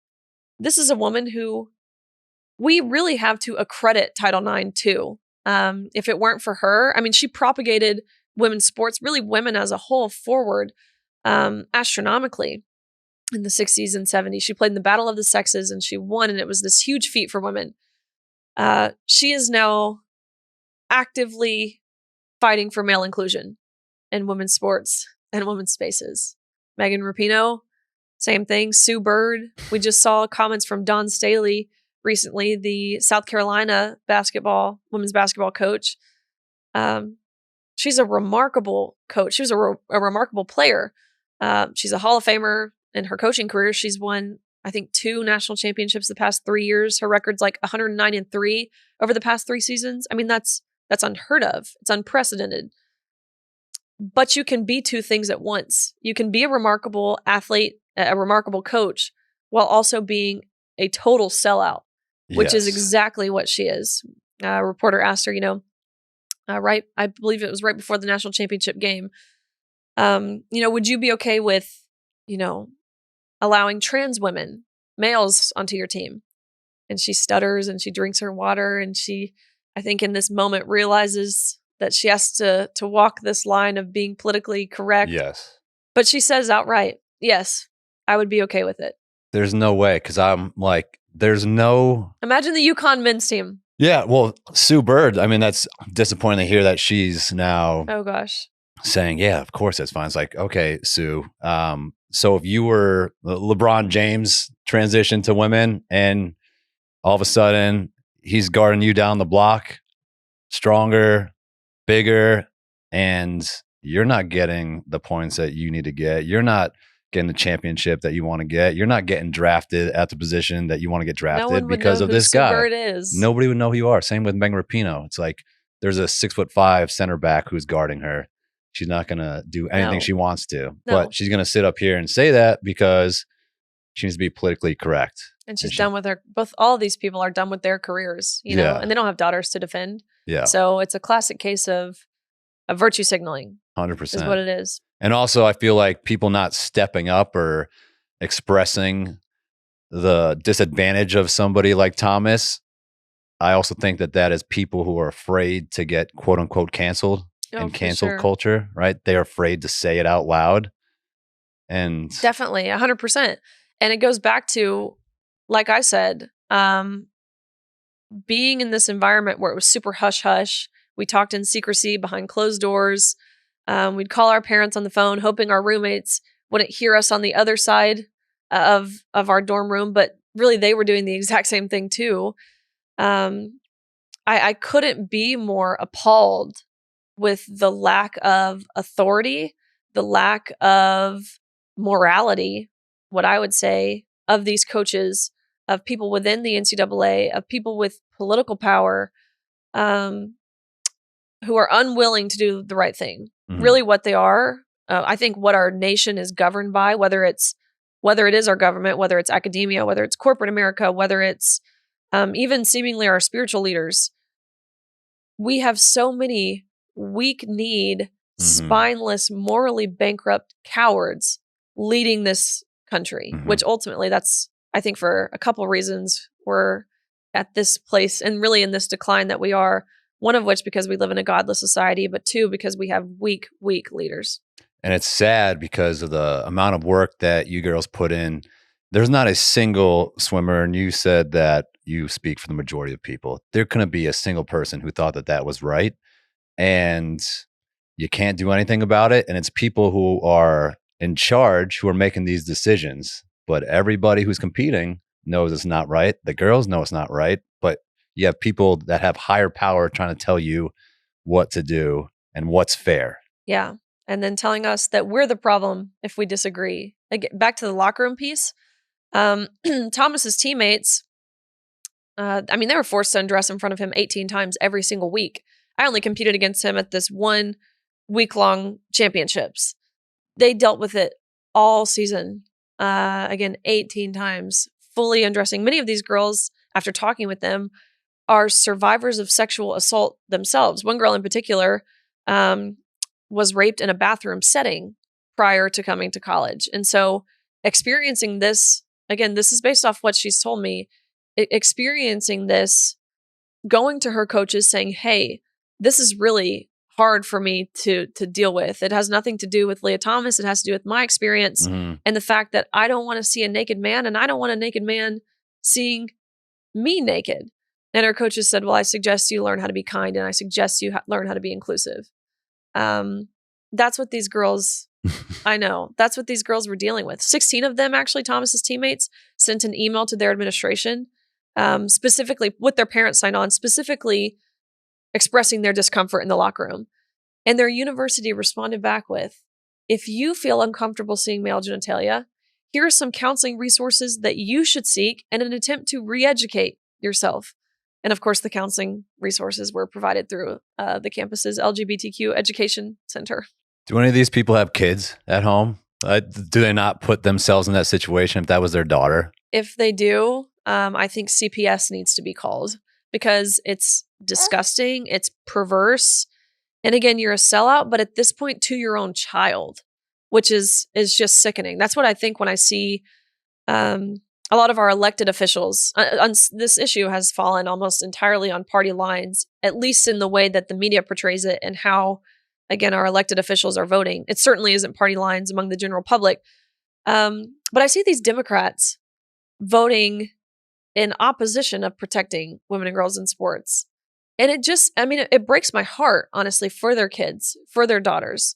This is a woman who we really have to accredit Title IX to. If it weren't for her, I mean, she propagated women's sports, really women as a whole, forward astronomically in the 60s and 70s. She played in the Battle of the Sexes and she won, and it was this huge feat for women. She is now actively fighting for male inclusion in women's sports and women's spaces. Megan Rapinoe, same thing. Sue Bird. We just saw comments from Dawn Staley recently, the South Carolina women's basketball coach. She's a remarkable coach. She was a remarkable player. She's a Hall of Famer in her coaching career. She's won, I think, 2 national championships the past 3 years. Her record's like 109-3 over the past 3 seasons. I mean, that's unheard of. It's unprecedented. But you can be 2 things at once. You can be a remarkable athlete, a remarkable coach, while also being a total sellout, which is exactly what she is. A reporter asked her, I believe it was right before the national championship game, would you be okay with, allowing trans women, males, onto your team? And she stutters and she drinks her water, and she, I think in this moment, realizes that she has to walk this line of being politically correct. Yes. But she says outright, yes, I would be okay with it. There's no way, because I'm like, there's no... Imagine the UConn men's team. Yeah, well, Sue Bird, I mean, that's disappointing to hear that she's now Oh, gosh. saying, yeah, of course, that's fine. It's like, okay, Sue, so if you were LeBron James transition to women and all of a sudden he's guarding you down the block, stronger, bigger, and you're not getting the points that you need to get. You're not getting the championship that you want to get. You're not getting drafted at the position that you want to get drafted because of this guy. Bird is. Nobody would know who you are. Same with Megan Rapinoe. It's like there's a 6'5" center back who's guarding her. She's not going to do anything she wants to, but she's going to sit up here and say that because she needs to be politically correct. And she's done with all of these people are done with their careers, and they don't have daughters to defend. Yeah. So it's a classic case of virtue signaling. 100% is what it is. And also I feel like people not stepping up or expressing the disadvantage of somebody like Thomas. I also think that is people who are afraid to get quote unquote canceled in cancel culture, right? They're afraid to say it out loud. And definitely 100%. And it goes back to, like I said, being in this environment where it was super hush hush. We talked in secrecy behind closed doors. We'd call our parents on the phone, hoping our roommates wouldn't hear us on the other side of our dorm room, but really they were doing the exact same thing too. I couldn't be more appalled with the lack of authority, the lack of morality, what I would say, of these coaches, of people within the NCAA, of people with political power, who are unwilling to do the right thing. Mm-hmm. Really what they are, I think what our nation is governed by, whether it is our government, whether it's academia, whether it's corporate America, whether it's even seemingly our spiritual leaders, we have so many weak-kneed, spineless, morally bankrupt cowards leading this country, which ultimately that's, I think for a couple of reasons, we're at this place and really in this decline that we are. One of which because we live in a godless society, but 2, because we have weak leaders. And it's sad because of the amount of work that you girls put in. There's not a single swimmer, and you said that you speak for the majority of people. There couldn't be a single person who thought that was right. And you can't do anything about it. And it's people who are in charge who are making these decisions. But everybody who's competing knows it's not right. The girls know it's not right. But you have people that have higher power trying to tell you what to do and what's fair. Yeah. And then telling us that we're the problem if we disagree. Again, back to the locker room piece. Thomas's teammates, they were forced to undress in front of him 18 times every single week. I only competed against him at this 1 week-long championships. They dealt with it all season. Again, 18 times, fully undressing. Many of these girls, after talking with them, are survivors of sexual assault themselves. One girl in particular was raped in a bathroom setting prior to coming to college. And so experiencing this, again, this is based off what she's told me, experiencing this, going to her coaches saying, hey, this is really hard for me to deal with. It has nothing to do with Leah Thomas. It has to do with my experience and the fact that I don't want to see a naked man, and I don't want a naked man seeing me naked. And her coaches said, well, I suggest you learn how to be kind, and I suggest you learn how to be inclusive. That's what these girls, I know, that's what these girls were dealing with. 16 of them, actually, Thomas's teammates, sent an email to their administration, specifically with their parents signed on, specifically expressing their discomfort in the locker room. And their university responded back with, if you feel uncomfortable seeing male genitalia, here are some counseling resources that you should seek in an attempt to re-educate yourself. And of course, the counseling resources were provided through the campus's LGBTQ Education Center. Do any of these people have kids at home? Do they not put themselves in that situation if that was their daughter? If they do, I think CPS needs to be called, because it's disgusting, it's perverse. And again, you're a sellout, but at this point to your own child, which is just sickening. That's what I think when I see a lot of our elected officials. This issue has fallen almost entirely on party lines, at least in the way that the media portrays it and how, again, our elected officials are voting. It certainly isn't party lines among the general public. But I see these Democrats voting in opposition of protecting women and girls in sports. And it just, I mean, it breaks my heart, honestly, for their kids, for their daughters.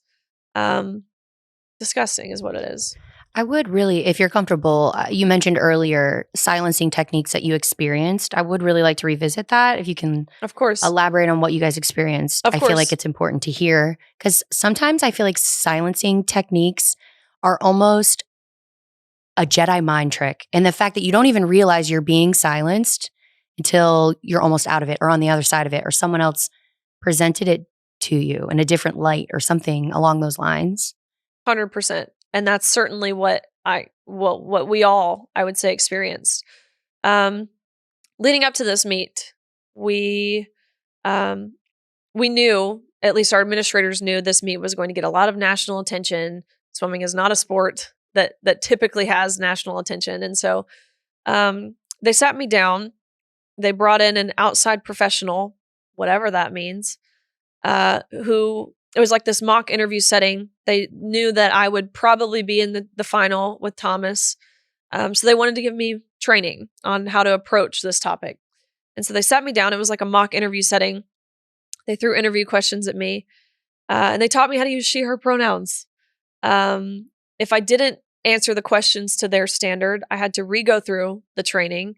Disgusting is what it is. I would really, if you're comfortable, you mentioned earlier silencing techniques that you experienced. I would really like to revisit that. If you can, of course, elaborate on what you guys experienced. Of I course. feel like it's important to hear, because sometimes I feel like silencing techniques are almost a Jedi mind trick. And the fact that you don't even realize you're being silenced until you're almost out of it or on the other side of it, or someone else presented it to you in a different light or something along those lines. 100%. And that's certainly what we all, I would say, experienced. Leading up to this meet, we knew, at least our administrators knew, this meet was going to get a lot of national attention. Swimming is not a sport that typically has national attention. And so they sat me down. They brought in an outside professional, whatever that means, who, it was like this mock interview setting. They knew that I would probably be in the final with Thomas. So they wanted to give me training on how to approach this topic. And so they sat me down. It was like a mock interview setting. They threw interview questions at me. And they taught me how to use she, her pronouns. If I didn't answer the questions to their standard, I had to re-go through the training.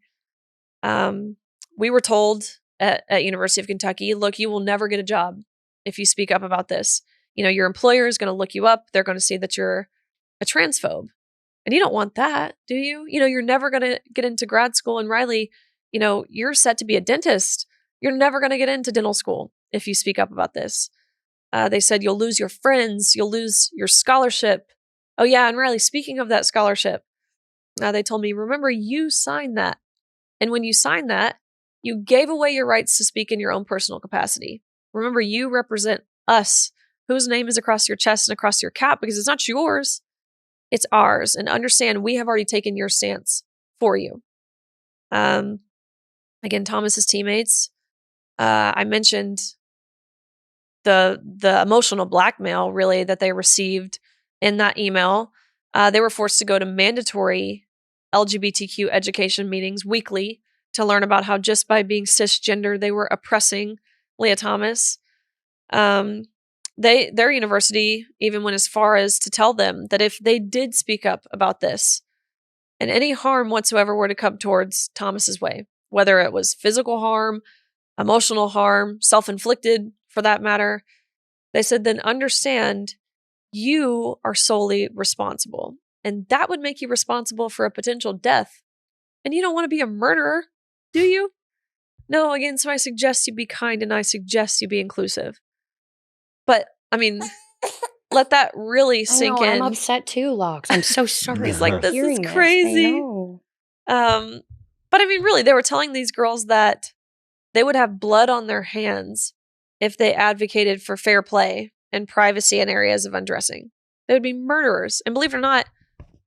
We were told at University of Kentucky, look, you will never get a job if you speak up about this. You know, your employer is going to look you up. They're going to see that you're a transphobe. And you don't want that, do you? You know, you're never going to get into grad school. And Riley, you know, you're set to be a dentist. You're never going to get into dental school if you speak up about this. They said you'll lose your friends. You'll lose your scholarship. Oh, yeah. And Riley, speaking of that scholarship, they told me, remember, you signed that. And when you signed that, you gave away your rights to speak in your own personal capacity. Remember, you represent us, whose name is across your chest and across your cap, because it's not yours, it's ours. And understand, we have already taken your stance for you. Again, Thomas's teammates, I mentioned the emotional blackmail, really, that they received in that email. They were forced to go to mandatory LGBTQ education meetings weekly to learn about how just by being cisgender, they were oppressing Leah Thomas. Their university even went as far as to tell them that if they did speak up about this and any harm whatsoever were to come towards Thomas's way, whether it was physical harm, emotional harm, self-inflicted for that matter, they said, then understand you are solely responsible. And that would make you responsible for a potential death. And you don't want to be a murderer, do you? No, again, so I suggest you be kind and I suggest you be inclusive. But, I mean, let that really sink in. I'm upset too, Locks. I'm so sorry. He's like, this is hearing crazy. I But I mean, really, they were telling these girls that they would have blood on their hands if they advocated for fair play and privacy in areas of undressing. They would be murderers. And believe it or not,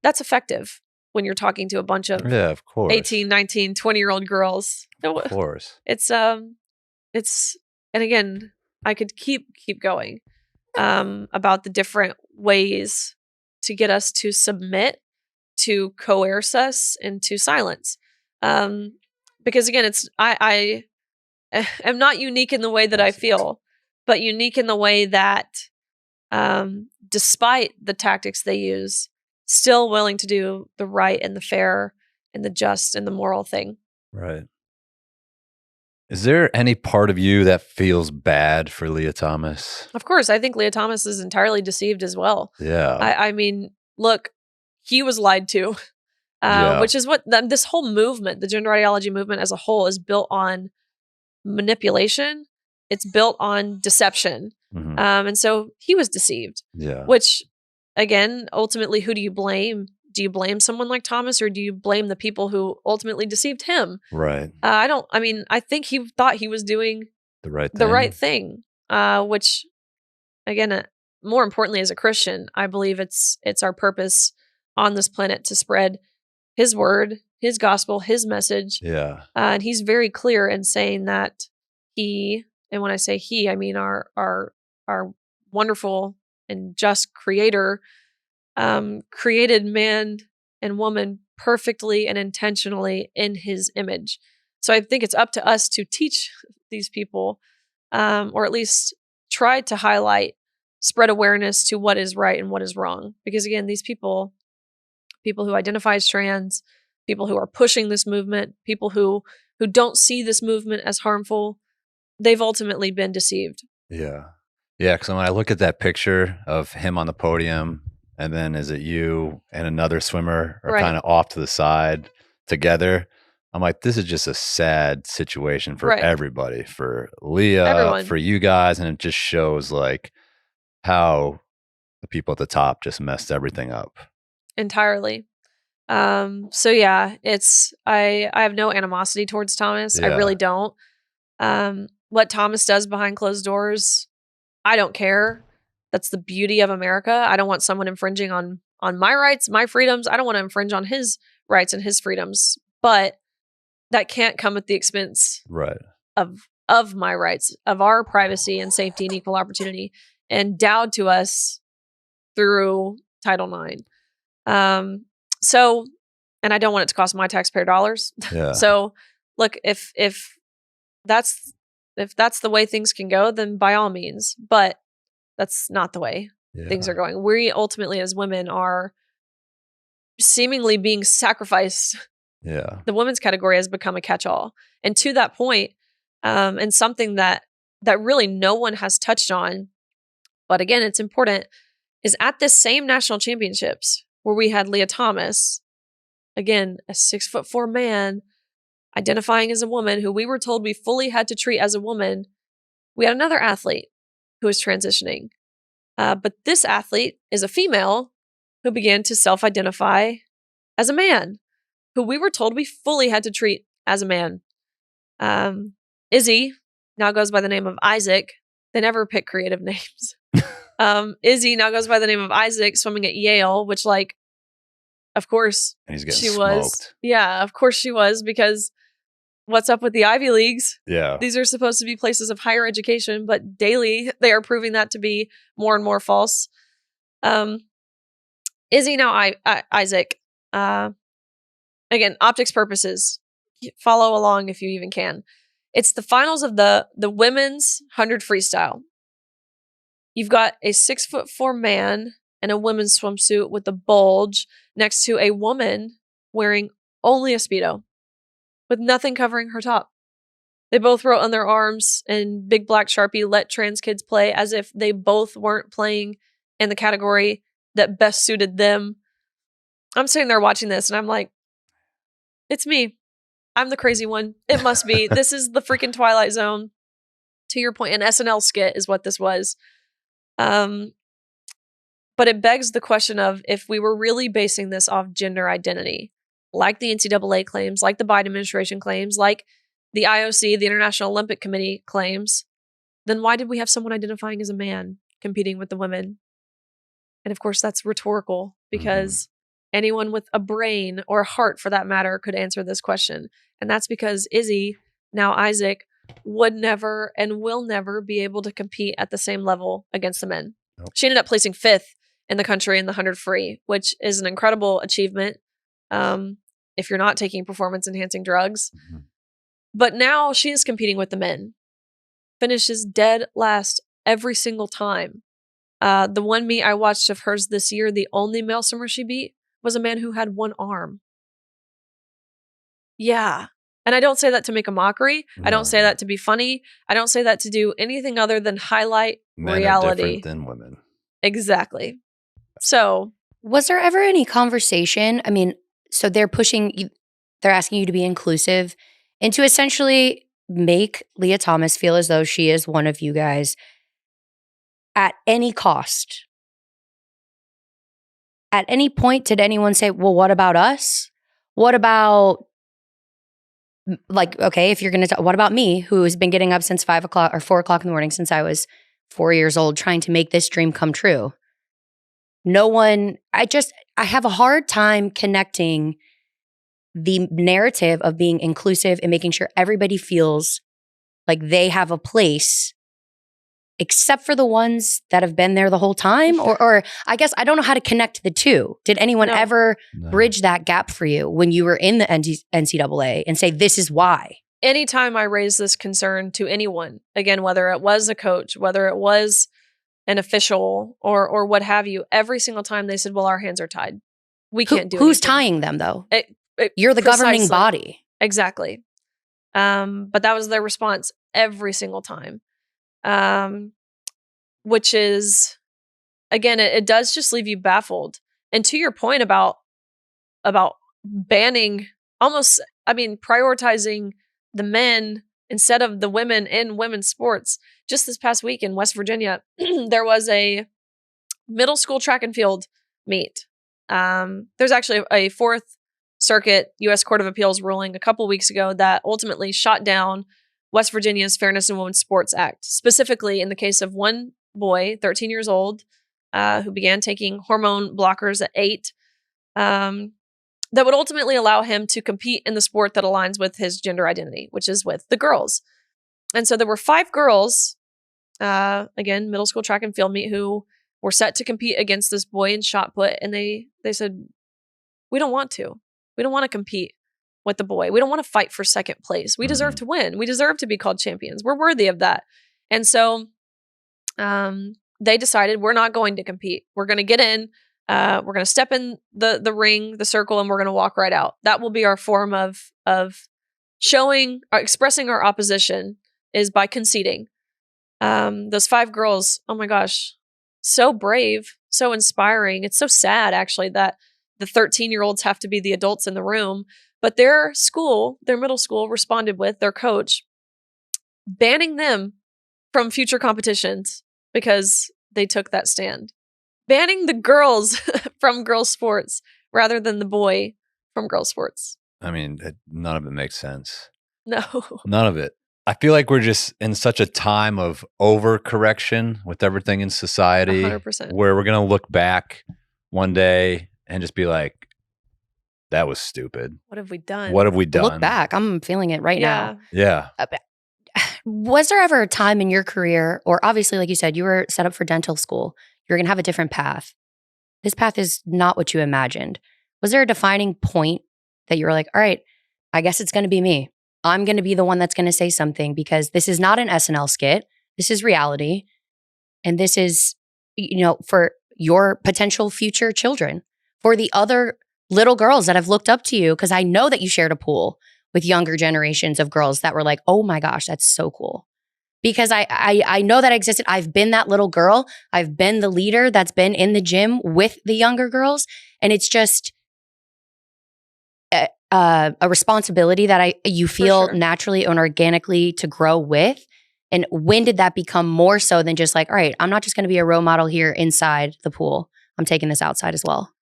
that's effective when you're talking to a bunch of Yeah, of course. 18, 19, 20-year-old girls. Of course. It's and again, I could keep going about the different ways to get us to submit, to coerce us into silence. Because again, I am not unique in the way that I feel, but unique in the way that despite the tactics they use, still willing to do the right and the fair and the just and the moral thing. Right. Is there any part of you that feels bad for Leah Thomas? Of course, I think Leah Thomas is entirely deceived as well. Yeah. I mean, look, he was lied to, which is what this whole movement, the gender ideology movement as a whole, is built on manipulation. It's built on deception. Mhm. And so he was deceived. Yeah. Which, again, ultimately, who do you blame? Do you blame someone like Thomas, or do you blame the people who ultimately deceived him? Right. I think he thought he was doing The right thing. the right thing, which, again, more importantly, as a Christian, I believe it's our purpose on this planet to spread his word, his gospel, his message. Yeah. And he's very clear in saying that he, and when I say he, I mean our wonderful and just creator, created man and woman perfectly and intentionally in his image. So I think it's up to us to teach these people, or at least try to highlight, spread awareness to what is right and what is wrong. Because again, these people who identify as trans, people who are pushing this movement, people who don't see this movement as harmful, they've ultimately been deceived. Yeah. Yeah. Because when I look at that picture of him on the podium, and then is it you and another swimmer are Right. kind of off to the side together, I'm like, this is just a sad situation for Right. everybody, for Leah, Everyone. for you guys. And it just shows like how the people at the top just messed everything up. Entirely. So yeah, I have no animosity towards Thomas. I Yeah. really don't. What Thomas does behind closed doors, I don't care. That's the beauty of America. I don't want someone infringing on my rights, my freedoms. I don't want to infringe on his rights and his freedoms. But that can't come at the expense Right. of my rights, of our privacy and safety and equal opportunity, endowed to us through Title IX. So, and I don't want it to cost my taxpayer dollars. Yeah. So, look, if that's the way things can go, then by all means. But that's not the way things are going. We ultimately, as women, are seemingly being sacrificed. Yeah. The women's category has become a catch-all, and to that point, and something that really no one has touched on, but again, it's important, is at this same national championships where we had Leah Thomas, again, a 6'4" man, identifying as a woman who we were told we fully had to treat as a woman. We had another athlete who was transitioning. But this athlete is a female who began to self-identify as a man, who we were told we fully had to treat as a man. Izzy now goes by the name of Isaac. They never pick creative names. Izzy now goes by the name of Isaac, swimming at Yale, which, like, of course, And he's getting she smoked. was. Yeah, of course she was, because what's up with the Ivy Leagues? Yeah. These are supposed to be places of higher education, but daily they are proving that to be more and more false. Izzy now Isaac. Again, optics purposes, follow along if you even can. It's the finals of the women's 100 freestyle. You've got a 6'4" man in a women's swimsuit with a bulge next to a woman wearing only a Speedo with nothing covering her top. They both wrote on their arms in big black Sharpie, "Let trans kids play," as if they both weren't playing in the category that best suited them. I'm sitting there watching this and I'm like, it's me. I'm the crazy one. It must be. This is the freaking Twilight Zone. To your point, an SNL skit is what this was. But it begs the question of, if we were really basing this off gender identity, like the NCAA claims, like the Biden administration claims, like the IOC, the International Olympic Committee claims, then why did we have someone identifying as a man competing with the women? And of course, that's rhetorical because anyone with a brain or a heart, for that matter, could answer this question. And that's because Izzy, now Isaac, would never and will never be able to compete at the same level against the men. Nope. She ended up placing 5th in the country in the 100 free, which is an incredible achievement if you're not taking performance-enhancing drugs. But now she is competing with the men. Finishes dead last every single time. The one meet I watched of hers this year, the only male swimmer she beat was a man who had one arm. Yeah. And I don't say that to make a mockery. I don't say that to be funny. I don't say that to do anything other than highlight Men reality. are different than women. Exactly. So, was there ever any conversation? I mean, so they're pushing you, they're asking you to be inclusive and to essentially make Leah Thomas feel as though she is one of you guys at any cost. At any point, did anyone say, well, what about us? What about, like, okay, if you're going to, what about me, who has been getting up since 5 o'clock or 4 o'clock in the morning since I was 4 years old, trying to make this dream come true? No one, I have a hard time connecting the narrative of being inclusive and making sure everybody feels like they have a place, except for the ones that have been there the whole time. Or I guess I don't know how to connect the two. Did anyone ever bridge that gap for you when you were in the NCAA and say, this is why? Anytime I raise this concern to anyone, again, whether it was a coach, whether it was an official or what have you, every single time they said, well, our hands are tied. We can't do Who's anything. tying them, though? You're the governing body. Exactly. But that was their response every single time. Which is, again, it does just leave you baffled. And to your point about banning, prioritizing the men instead of the women in women's sports. Just this past week in West Virginia, there was a middle school track and field meet. There's actually a Fourth Circuit U.S. Court of Appeals ruling a couple weeks ago that ultimately shot down West Virginia's Fairness in Women's Sports Act, specifically in the case of one boy, 13 years old, who began taking hormone blockers at 8, that would ultimately allow him to compete in the sport that aligns with his gender identity, which is with the girls. And so there were 5 girls, again, middle school track and field meet, who were set to compete against this boy in shot put. And they said, we don't want to. We don't want to compete with the boy. We don't want to fight for second place. We deserve to win. We deserve to be called champions. We're worthy of that. And so they decided we're not going to compete. We're going to get in. We're going to step in the ring, the circle, and we're going to walk right out. That will be our form of showing, or expressing our opposition, is by conceding. Those 5 girls, oh my gosh, so brave, so inspiring. It's so sad, actually, that the 13-year-olds have to be the adults in the room. But their school, their middle school, responded with their coach banning them from future competitions because they took that stand. Banning the girls from girls' sports rather than the boy from girls' sports. I mean, none of it makes sense. No. None of it. I feel like we're just in such a time of overcorrection with everything in society 100%. where we're going to look back one day and just be like, that was stupid. What have we done? What have we done? Look back. I'm feeling it right now. Yeah. Was there ever a time in your career, or obviously, like you said, you were set up for dental school, you're going to have a different path. This path is not what you imagined. Was there a defining point that you were like, all right, I guess it's going to be me. I'm going to be the one that's going to say something, because this is not an SNL skit. This is reality. And this is, for your potential future children, for the other little girls that have looked up to you, because I know that you shared a pool with younger generations of girls that were like, oh my gosh, that's so cool. Because I know that existed. I've been that little girl. I've been the leader that's been in the gym with the younger girls. And it's just a responsibility that you feel naturally and organically to grow with. And when did that become more so than just like, all right, I'm not just going to be a role model here inside the pool. I'm taking this outside as well.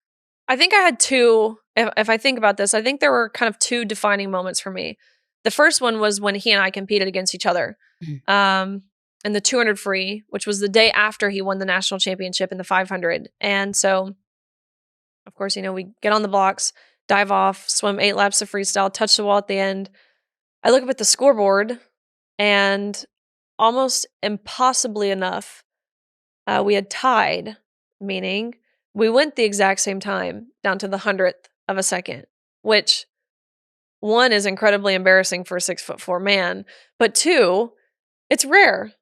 I think I had 2 if I think about this, I think there were kind of two defining moments for me. The first one was when he and I competed against each other in the 200 free, which was the day after he won the national championship in the 500. And so, of course, we get on the blocks, dive off, swim 8 laps of freestyle, touch the wall at the end. I look up at the scoreboard, and almost impossibly enough, we had tied, meaning we went the exact same time down to the 100th of a second, which one is incredibly embarrassing for a 6'4" man, but two, it's rare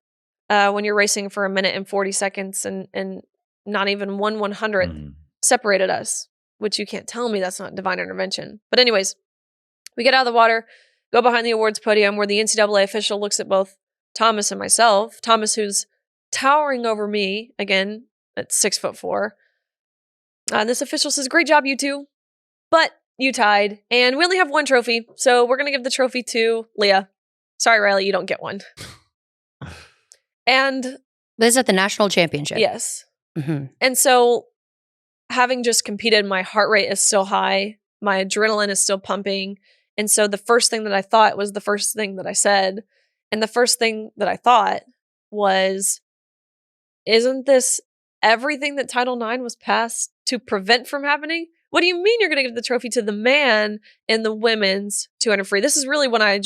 when you're racing for 1 minute and 40 seconds and not even 1/100th separated us, which you can't tell me that's not divine intervention. But anyways, we get out of the water, go behind the awards podium where the NCAA official looks at both Thomas and myself. Thomas, who's towering over me, again, at 6'4". This official says, "Great job, you two, but you tied, and we only have one trophy, so we're going to give the trophy to Leah. Sorry, Riley, you don't get one." And this is at the national championship. Yes. And so, having just competed, my heart rate is still high. My adrenaline is still pumping. And so the first thing that I thought was the first thing that I said. And the first thing that I thought was, isn't this everything that Title IX was passed to prevent from happening? What do you mean you're going to give the trophy to the man in the women's 200 free? This is really when I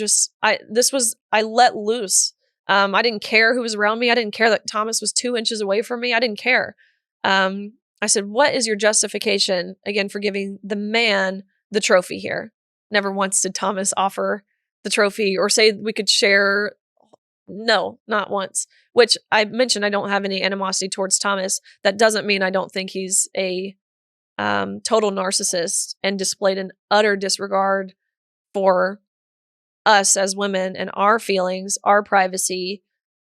let loose. I didn't care who was around me. I didn't care that Thomas was 2 inches away from me. I didn't care. I said, what is your justification, again, for giving the man the trophy here? Never once did Thomas offer the trophy or say we could share. No, not once. Which I mentioned I don't have any animosity towards Thomas. That doesn't mean I don't think he's a total narcissist and displayed an utter disregard for us as women and our feelings, our privacy,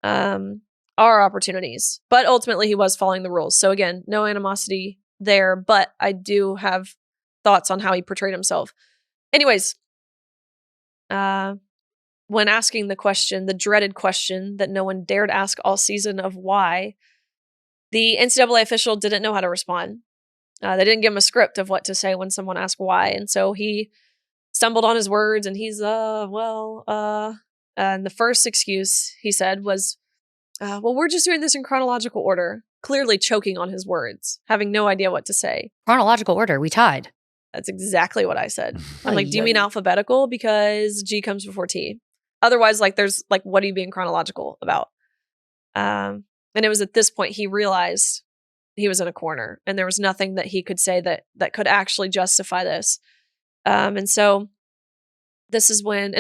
our opportunities. But ultimately, he was following the rules. So again, no animosity there, but I do have thoughts on how he portrayed himself. Anyways, when asking the question, the dreaded question that no one dared ask all season of why, the NCAA official didn't know how to respond. They didn't give him a script of what to say when someone asked why. And so he stumbled on his words and he's, and the first excuse he said was, well, we're just doing this in chronological order, clearly choking on his words, having no idea what to say. Chronological order, we tied. That's exactly what I said. I'm like, do you mean alphabetical? Because G comes before T. Otherwise, what are you being chronological about? And it was at this point he realized he was in a corner and there was nothing that he could say that could actually justify this. And so this is when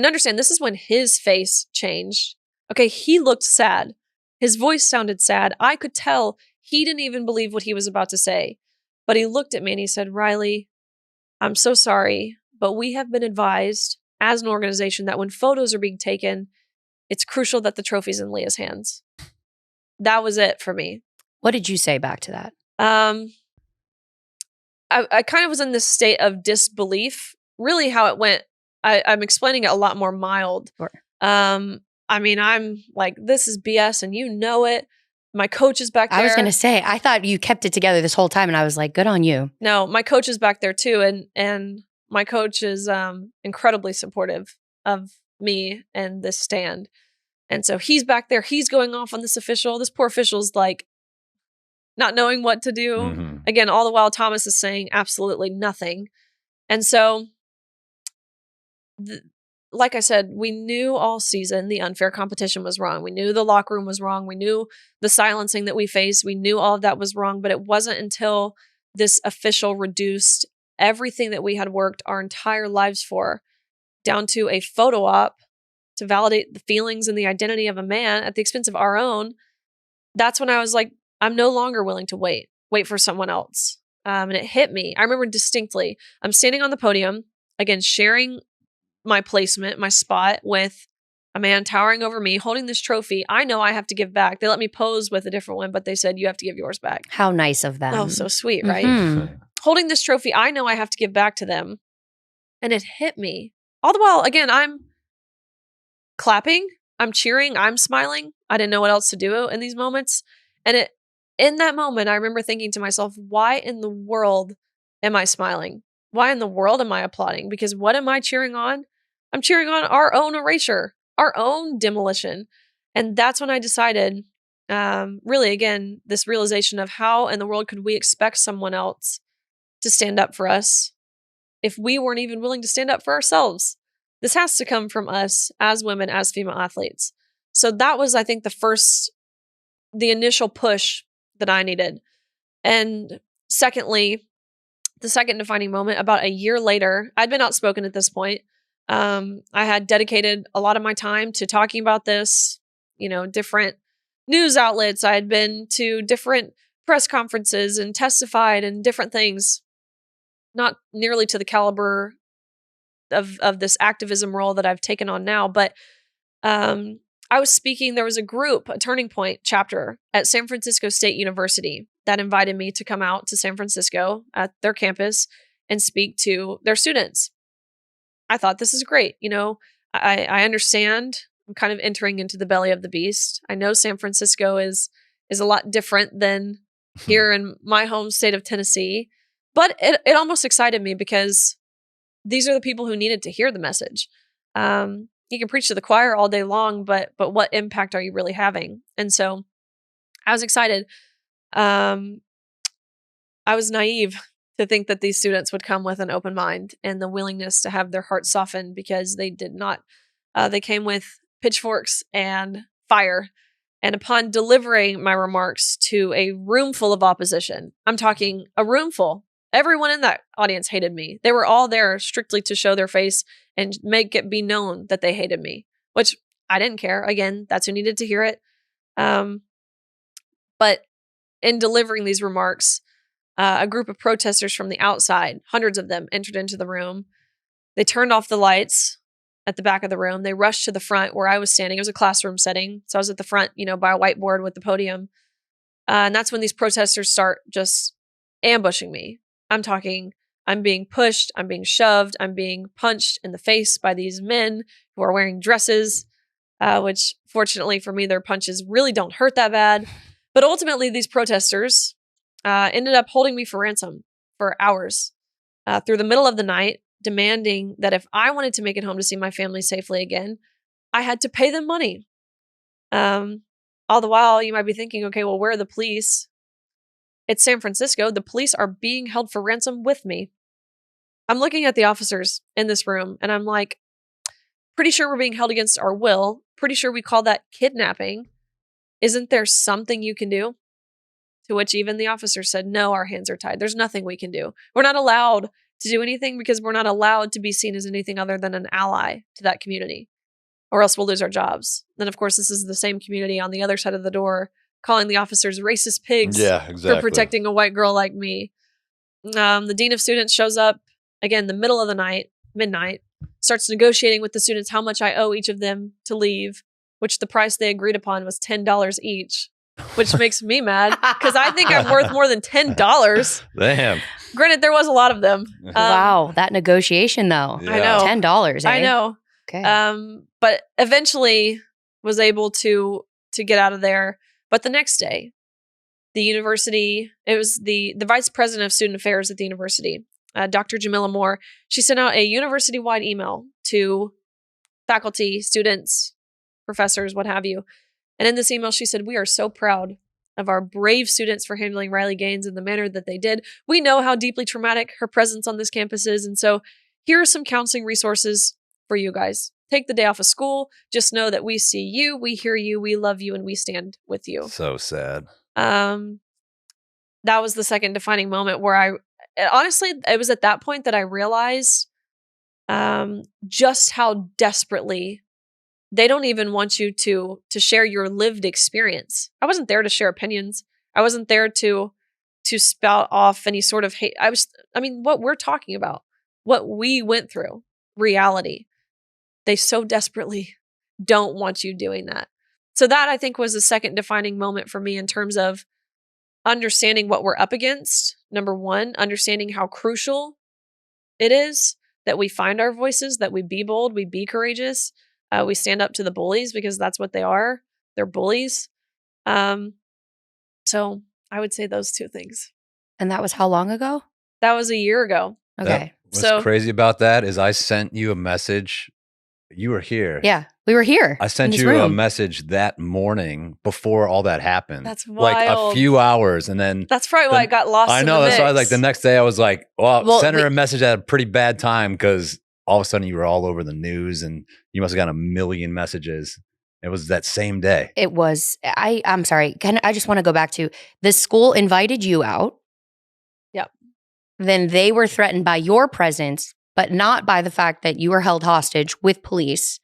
his face changed. Okay, he looked sad. His voice sounded sad. I could tell he didn't even believe what he was about to say. But he looked at me and he said, "Riley, I'm so sorry, but we have been advised as an organization that when photos are being taken, it's crucial that the trophy's in Leah's hands." That was it for me. What did you say back to that? I kind of was in this state of disbelief. Really how it went, I'm explaining it a lot more mild. Sure. I'm like, this is BS and you know it. My coach is back there. I was going to say, I thought you kept it together this whole time and I was like, good on you. No, my coach is back there too. And my coach is incredibly supportive of me and this stand. And so he's back there. He's going off on this official. This poor official's like not knowing what to do. Mm-hmm. Again, all the while Thomas is saying absolutely nothing. And so, like I said, we knew all season the unfair competition was wrong. We knew the locker room was wrong. We knew the silencing that we faced. We knew all of that was wrong. But it wasn't until this official reduced everything that we had worked our entire lives for down to a photo op to validate the feelings and the identity of a man at the expense of our own. That's when I was like, I'm no longer willing to wait for someone else. And it hit me. I remember distinctly, I'm standing on the podium, again, sharing my placement, my spot with a man towering over me, holding this trophy. I know I have to give back. They let me pose with a different one, but they said, you have to give yours back. How nice of them. Oh, so sweet, right? Mm-hmm. Holding this trophy, I know I have to give back to them. And it hit me. All the while, again, I'm clapping, I'm cheering, I'm smiling. I didn't know what else to do in these moments. And in that moment, I remember thinking to myself, why in the world am I smiling? why in the world am I applauding? Because what am I cheering on? I'm cheering on our own erasure, our own demolition. And that's when I decided, really, again, this realization of how in the world could we expect someone else to stand up for us if we weren't even willing to stand up for ourselves? This has to come from us as women, as female athletes. So that was, I think, the initial push that I needed. And secondly, the second defining moment, about a year later, I'd been outspoken at this point. I had dedicated a lot of my time to talking about this, different news outlets. I had been to different press conferences and testified and different things, not nearly to the caliber of this activism role that I've taken on now, but I was speaking. There was a group, a Turning Point chapter at San Francisco State University that invited me to come out to San Francisco at their campus and speak to their students. I thought, this is great. I understand. I'm kind of entering into the belly of the beast. I know San Francisco is a lot different than here in my home state of Tennessee, but it almost excited me because these are the people who needed to hear the message. You can preach to the choir all day long, but what impact are you really having? And so I was excited. I was naive to think that these students would come with an open mind and the willingness to have their hearts softened, because they did not. They came with pitchforks and fire. And upon delivering my remarks to a room full of opposition, I'm talking a room full, everyone in that audience hated me. They were all there strictly to show their face and make it be known that they hated me, which I didn't care. Again, that's who needed to hear it. But in delivering these remarks, a group of protesters from the outside, hundreds of them, entered into the room. They turned off the lights at the back of the room. They rushed to the front where I was standing. It was a classroom setting. So I was at the front, by a whiteboard with the podium. And that's when these protesters start just ambushing me. I'm being pushed, I'm being shoved, I'm being punched in the face by these men who are wearing dresses, which fortunately for me, their punches really don't hurt that bad. But ultimately, these protesters ended up holding me for ransom for hours through the middle of the night, demanding that if I wanted to make it home to see my family safely again, I had to pay them money. All the while, you might be thinking, okay, well, where are the police? It's San Francisco. The police are being held for ransom with me. I'm looking at the officers in this room and I'm like, pretty sure we're being held against our will. Pretty sure we call that kidnapping. Isn't there something you can do? To which even the officer said, no, our hands are tied. There's nothing we can do. We're not allowed to do anything because we're not allowed to be seen as anything other than an ally to that community, or else we'll lose our jobs. Then, of course, this is the same community on the other side of the door calling the officers racist pigs for protecting a white girl like me. The dean of students shows up, again, the middle of the night, midnight, starts negotiating with the students how much I owe each of them to leave, which the price they agreed upon was $10 each, which makes me mad because I think I'm worth more than $10. Damn. Granted, there was a lot of them. Wow, that negotiation though. Yeah. I know. $10, eh? I know. Okay. But eventually was able to get out of there. But the next day, the university, it was the vice president of student affairs at the university, Dr. Jamila Moore. She sent out a university-wide email to faculty, students, professors, what have you. And in this email, she said, we are so proud of our brave students for handling Riley Gaines in the manner that they did. We know how deeply traumatic her presence on this campus is. And so here are some counseling resources for you guys. Take the day off of school. Just know that we see you, we hear you, we love you, and we stand with you. So sad. That was the second defining moment where honestly, it was at that point that I realized just how desperately they don't even want you to share your lived experience. I wasn't there to share opinions. I wasn't there to spout off any sort of hate. What we're talking about, what we went through, reality. They so desperately don't want you doing that. So that, I think, was the second defining moment for me in terms of understanding what we're up against. Number one, understanding how crucial it is that we find our voices, that we be bold, we be courageous. We stand up to the bullies because that's what they are. They're bullies. So I would say those two things. And that was how long ago? That was a year ago. Okay. What's So- crazy about that is I sent you a message. You were here. Yeah. We were here. I sent in this you a room. message that morning before all that happened. That's Like a wild. few hours, and then That's probably why I got lost I in know the that's why. mix. Like the next day, I was like, "Well, Well, send her we- a message at a pretty bad time because all of a sudden you were all over the news, and you must have gotten a million messages." It was that same day. It was. I'm sorry. I just want to go back to the school invited you out. Yep. Then they were threatened by your presence, but not by the fact that you were held hostage with police.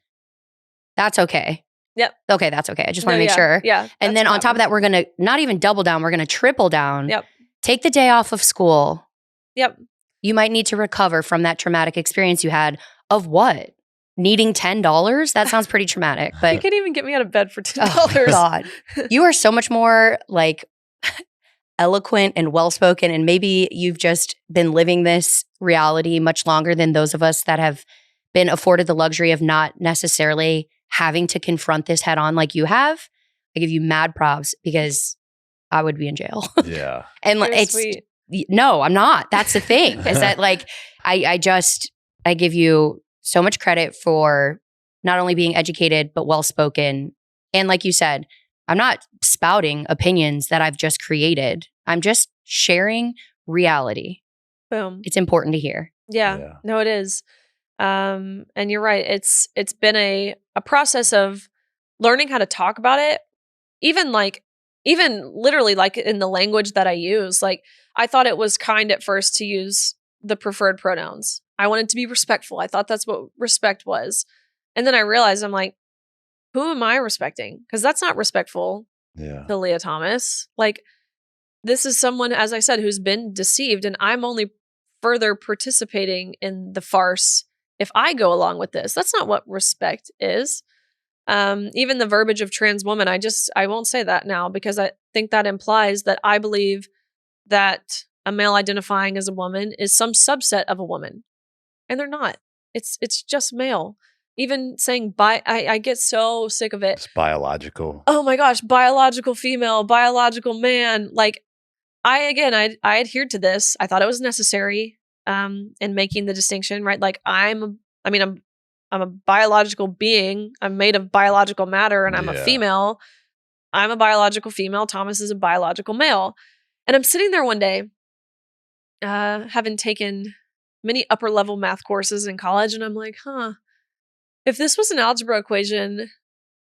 That's okay. Yep. Okay, that's okay. I just want to make yeah, sure. Yeah. And then on top of that, we're going to not even double down, we're going to triple down. Yep. Take the day off of school. Yep. You might need to recover from that traumatic experience you had of what? Needing $10? That sounds pretty traumatic. But You can't even get me out of bed for $10. oh my God. You are so much more like eloquent and well-spoken, and maybe you've just been living this reality much longer than those of us that have been afforded the luxury of not necessarily having to confront this head on like you have. I give you mad props because I would be in jail. Yeah. And You're it's sweet. no, I'm not. That's the thing. Is that like I give you so much credit for not only being educated but well spoken. And like you said, I'm not spouting opinions that I've just created. I'm just sharing reality. Boom. It's important to hear. Yeah. Yeah. No, it is. And you're right. It's been a process of learning how to talk about it. Even literally like in the language that I use. Like I thought it was kind at first to use the preferred pronouns. I wanted to be respectful. I thought that's what respect was. And then I realized I'm like, who am I respecting? Because that's not respectful Yeah. to Leah Thomas. Like this is someone, as I said, who's been deceived, and I'm only further participating in the farce if I go along with this. That's not what respect is. Even the verbiage of trans woman, I won't say that now because I think that implies that I believe that a male identifying as a woman is some subset of a woman. And they're not. It's just male. Even saying I get so sick of it. It's biological. Oh my gosh, biological female, biological man. Like I adhered to this. I thought it was necessary in making the distinction, right? Like I'm a biological being. I'm made of biological matter and I'm a Yeah. female. I'm a biological female. Thomas is a biological male. And I'm sitting there one day, having taken many upper level math courses in college, and I'm like, if this was an algebra equation,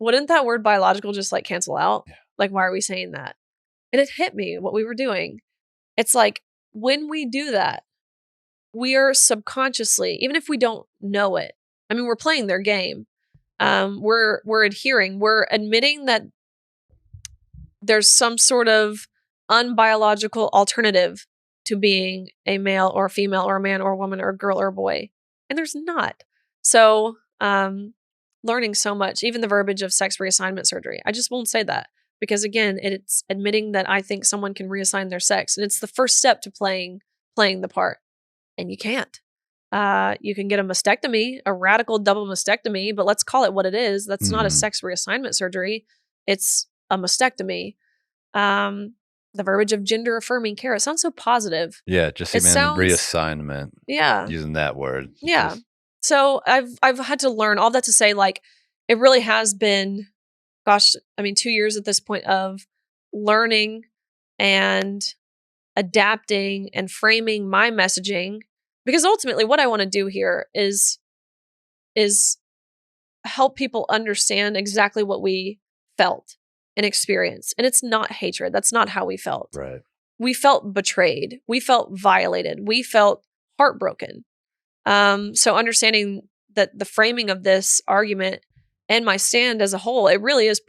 wouldn't that word biological just like cancel out? Yeah. Like, why are we saying that? And it hit me what we were doing. It's like when we do that, we are subconsciously, even if we don't know it, I mean, we're playing their game. We're adhering. We're admitting that there's some sort of unbiological alternative to being a male or a female or a man or a woman or a girl or a boy. And there's not. So learning so much, even the verbiage of sex reassignment surgery. I just won't say that because again, it's admitting that I think someone can reassign their sex. And it's the first step to playing the part. And you can't. You can get a mastectomy, a radical double mastectomy, but let's call it what it is. That's not a sex reassignment surgery. It's a mastectomy. The verbiage of gender affirming care. It sounds so positive. Yeah, just It even sounds- reassignment. Yeah. Using that word. Yeah. Just- So I've had to learn all that to say, like, it really has been, 2 years at this point of learning and adapting and framing my messaging. Because ultimately what I want to do here is help people understand exactly what we felt and experienced. And it's not hatred. That's not how we felt. Right. We felt betrayed. We felt violated. We felt heartbroken. So understanding that the framing of this argument and my stand as a whole, it really is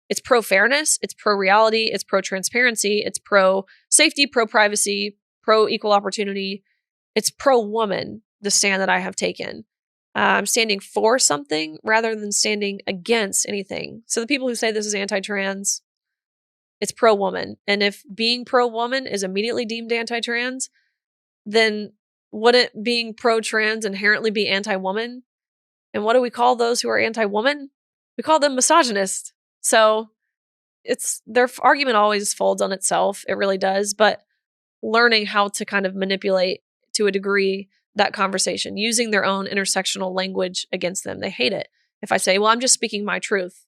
it's pro fairness, it's pro reality, it's pro transparency, it's pro safety, pro privacy, pro equal opportunity. It's pro woman, the stand that I have taken. I'm standing for something rather than standing against anything. So the people who say this is anti-trans, it's pro woman. And if being pro woman is immediately deemed anti-trans, then wouldn't being pro-trans inherently be anti-woman? And what do we call those who are anti-woman? We call them misogynist. So their argument always folds on itself. It really does. But learning how to kind of manipulate to a degree, that conversation, using their own intersectional language against them. They hate it. If I say, well, I'm just speaking my truth.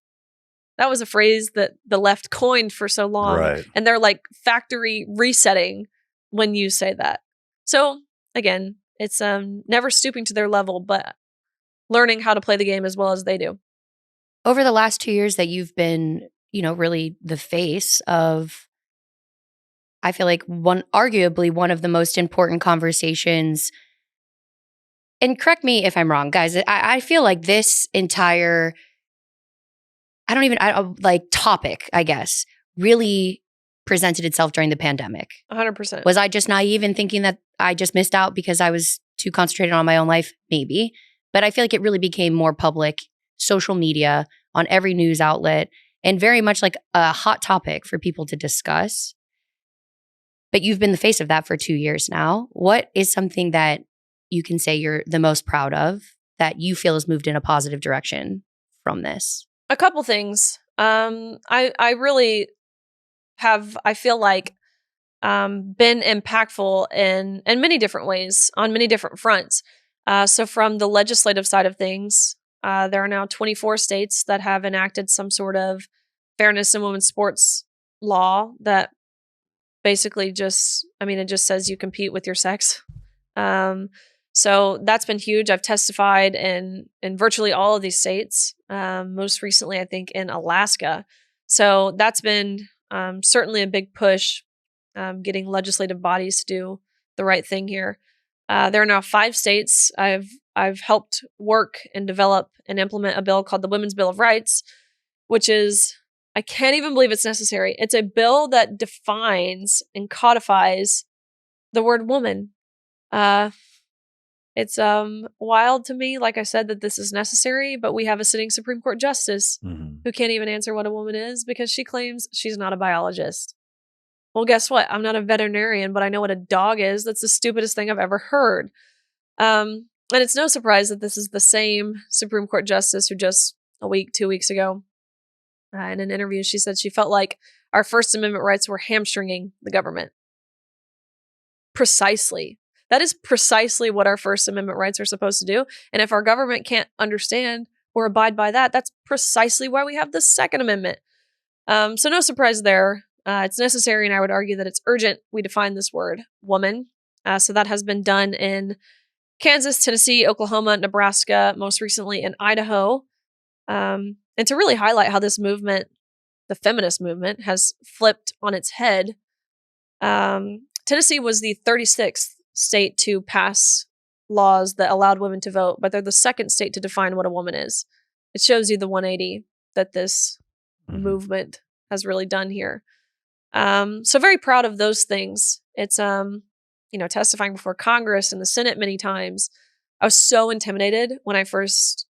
That was a phrase that the left coined for so long. Right. And they're like factory resetting when you say that. So again, it's never stooping to their level, but learning how to play the game as well as they do. Over the last 2 years that you've been, really the face of, I feel like arguably one of the most important conversations. And correct me if I'm wrong, guys. I feel like this entire, topic, I guess, really presented itself during the pandemic. 100%. Was I just naive in thinking that I just missed out because I was too concentrated on my own life? Maybe. But I feel like it really became more public, social media, on every news outlet, and very much like a hot topic for people to discuss. But you've been the face of that for 2 years now. What is something that you can say you're the most proud of that you feel has moved in a positive direction from this? A couple things. I really have, I feel like, been impactful in many different ways on many different fronts. So from the legislative side of things, there are now 24 states that have enacted some sort of fairness in women's sports law that basically it just says you compete with your sex. So that's been huge. I've testified in virtually all of these states, most recently, I think, in Alaska. So that's been certainly a big push, getting legislative bodies to do the right thing here. There are now 5 states. I've helped work and develop and implement a bill called the Women's Bill of Rights, which is, I can't even believe it's necessary. It's a bill that defines and codifies the word woman. It's wild to me, like I said, that this is necessary, but we have a sitting Supreme Court justice who can't even answer what a woman is because she claims she's not a biologist. Well, guess what? I'm not a veterinarian, but I know what a dog is. That's the stupidest thing I've ever heard. And it's no surprise that this is the same Supreme Court justice who just 2 weeks ago, in an interview, she said she felt like our First Amendment rights were hamstringing the government. Precisely. That is precisely what our First Amendment rights are supposed to do. And if our government can't understand or abide by that, that's precisely why we have the Second Amendment. So no surprise there. It's necessary, and I would argue that it's urgent we define this word, woman. So that has been done in Kansas, Tennessee, Oklahoma, Nebraska, most recently in Idaho. And to really highlight how this movement, the feminist movement, has flipped on its head, Tennessee was the 36th state to pass laws that allowed women to vote, but they're the second state to define what a woman is. It shows you the 180 that this movement has really done here. So very proud of those things. It's, testifying before Congress and the Senate many times. I was so intimidated when I first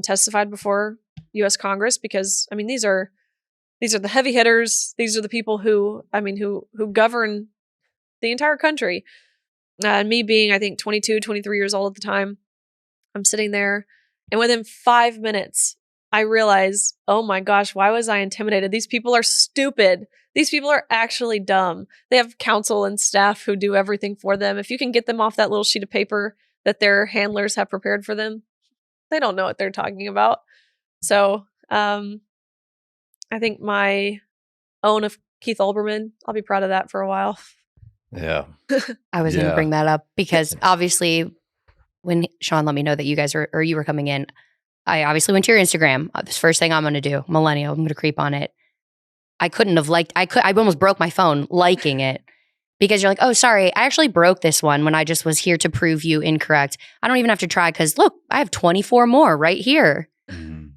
testified before U.S. Congress because, these are the heavy hitters. These are the people who govern the entire country. And me being, I think, 22, 23 years old at the time, I'm sitting there, and within 5 minutes, I realized, oh my gosh, why was I intimidated? These people are stupid. These people are actually dumb. They have counsel and staff who do everything for them. If you can get them off that little sheet of paper that their handlers have prepared for them, they don't know what they're talking about. So I think my own of Keith Olbermann, I'll be proud of that for a while. Yeah. I was going to bring that up because obviously when Shawn let me know that you guys you were coming in, I obviously went to your Instagram. This first thing I'm going to do, millennial, I'm going to creep on it. I couldn't have I almost broke my phone liking it because you're like, oh, sorry, I actually broke this one when I just was here to prove you incorrect. I don't even have to try because look, I have 24 more right here.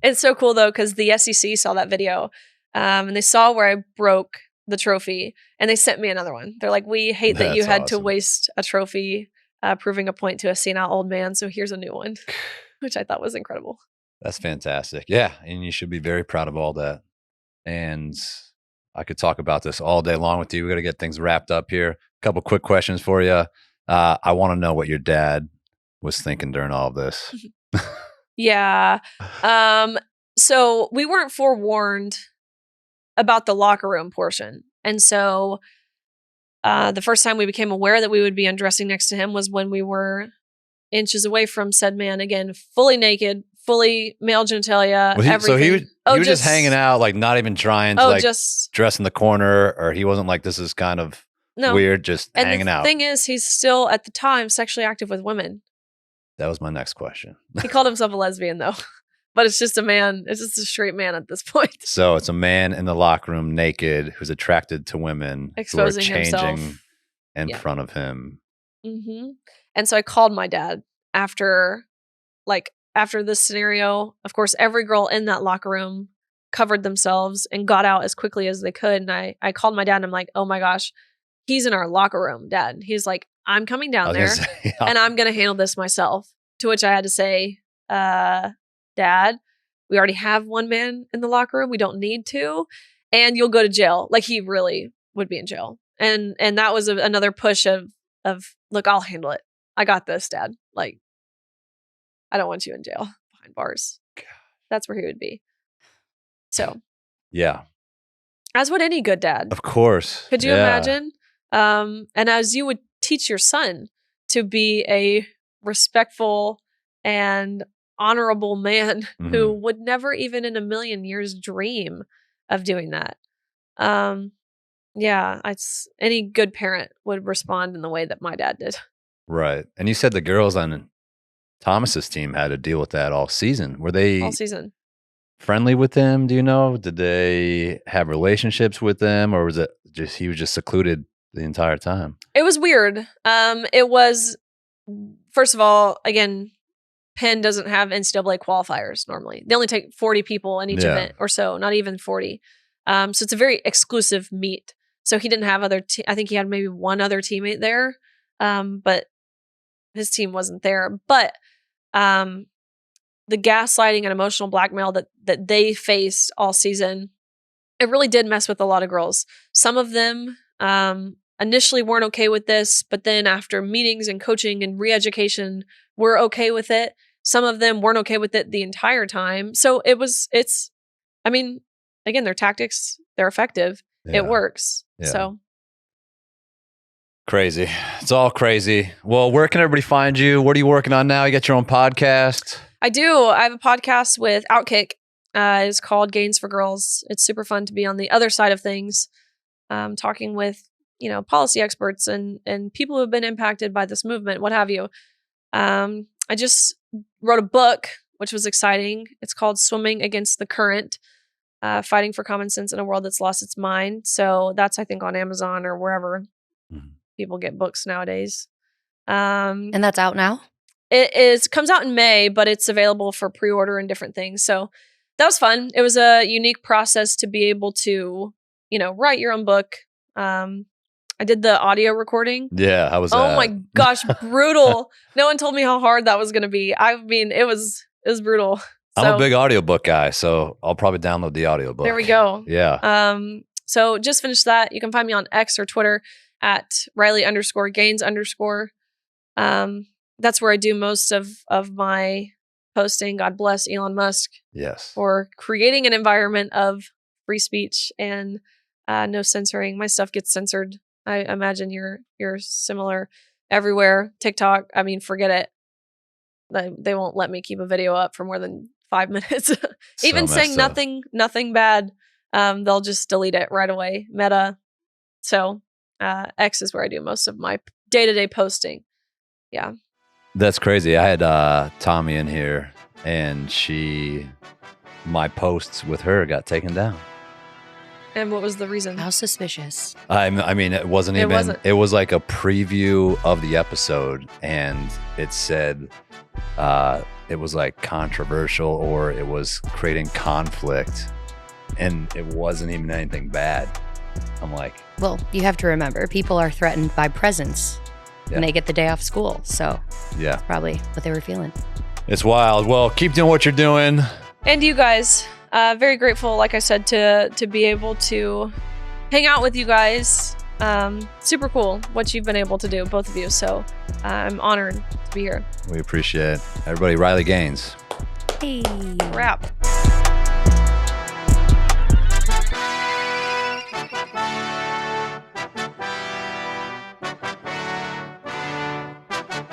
It's so cool though, because the SEC saw that video and they saw where I broke the trophy and they sent me another one. They're like, we hate that you had to waste a trophy proving a point to a senile old man. So here's a new one, which I thought was incredible. That's fantastic. Yeah. And you should be very proud of all that. And I could talk about this all day long with you. We got to get things wrapped up here. A couple quick questions for you. I want to know what your dad was thinking during all of this. Yeah. So we weren't forewarned about the locker room portion. And so The first time we became aware that we would be undressing next to him was when we were inches away from said man, again, fully naked, fully male genitalia, So everything. he was just hanging out, like not even trying to just dress in the corner, or he wasn't like, this is kind of weird, just hanging out. And the thing is, he's still at the time sexually active with women. That was my next question. He called himself a lesbian though, but it's just a man. It's just a straight man at this point. So it's a man in the locker room naked who's attracted to women Exposing who are changing himself. in front of him. Mm-hmm. And so I called my dad after this scenario. Of course, every girl in that locker room covered themselves and got out as quickly as they could. And I called my dad and I'm like, oh my gosh, he's in our locker room, Dad. He's like, I'm coming down there and I'm going to handle this myself. To which I had to say, Dad, we already have one man in the locker room. We don't need to. And you'll go to jail. Like, he really would be in jail. And that was another push of, look, I'll handle it. I got this, Dad. Like, I don't want you in jail behind bars. That's where he would be. So. Yeah. As would any good dad. Of course. Could you imagine? And as you would teach your son to be a respectful and honorable man who would never even in a million years dream of doing that. Yeah, any good parent would respond in the way that my dad did. Right. And you said the girls on Thomas's team had to deal with that all season. Were they all season friendly with him? Do you know? Did they have relationships with them, or was it just he was just secluded the entire time? It was weird. It was, first of all, again, Penn doesn't have NCAA qualifiers normally. They only take 40 people in each event or so, not even 40. So it's a very exclusive meet. So he didn't have I think he had maybe one other teammate there, but his team wasn't there. But the gaslighting and emotional blackmail that they faced all season, it really did mess with a lot of girls. Some of them initially weren't okay with this, but then after meetings and coaching and re-education, were okay with it. Some of them weren't okay with it the entire time. So I mean, again, their tactics, they're effective. Yeah. It works. Yeah. So. Crazy. It's all crazy. Well, where can everybody find you? What are you working on now? You got your own podcast? I do. I have a podcast with Outkick. It's called Gains for Girls. It's super fun to be on the other side of things, talking with, policy experts and people who have been impacted by this movement, what have you. I just wrote a book, which was exciting. It's called Swimming Against the Current, Fighting for Common Sense in a World That's Lost Its Mind. So that's, I think, on Amazon or wherever people get books nowadays. And that's out now? It comes out in May, but it's available for pre-order and different things. So that was fun. It was a unique process to be able to, write your own book. I did the audio recording. Yeah, how was that? Oh my gosh, brutal. No one told me how hard that was going to be. I mean, it was brutal. I'm a big audiobook guy, so I'll probably download the audiobook. There we go. Yeah. So just finished that. You can find me on X or Twitter at Riley_Gaines_. That's where I do most of my posting. God bless Elon Musk. Yes. For creating an environment of free speech and no censoring. My stuff gets censored. I imagine you're similar everywhere. TikTok, I mean, forget it. They won't let me keep a video up for more than 5 minutes. Even saying nothing bad, they'll just delete it right away. Meta. So X is where I do most of my day-to-day posting. Yeah. That's crazy. I had Tommy in here, and my posts with her got taken down. And what was the reason? How suspicious. I mean, it wasn't even. It was like a preview of the episode, and it said it was like controversial, or it was creating conflict, and it wasn't even anything bad. I'm like, well, you have to remember, people are threatened by presence when they get the day off school. So yeah, that's probably what they were feeling. It's wild. Well, keep doing what you're doing. And you guys. Very grateful, like I said, to be able to hang out with you guys. Super cool what you've been able to do, both of you. So I'm honored to be here. We appreciate it. Everybody, Riley Gaines. Hey. Wrap.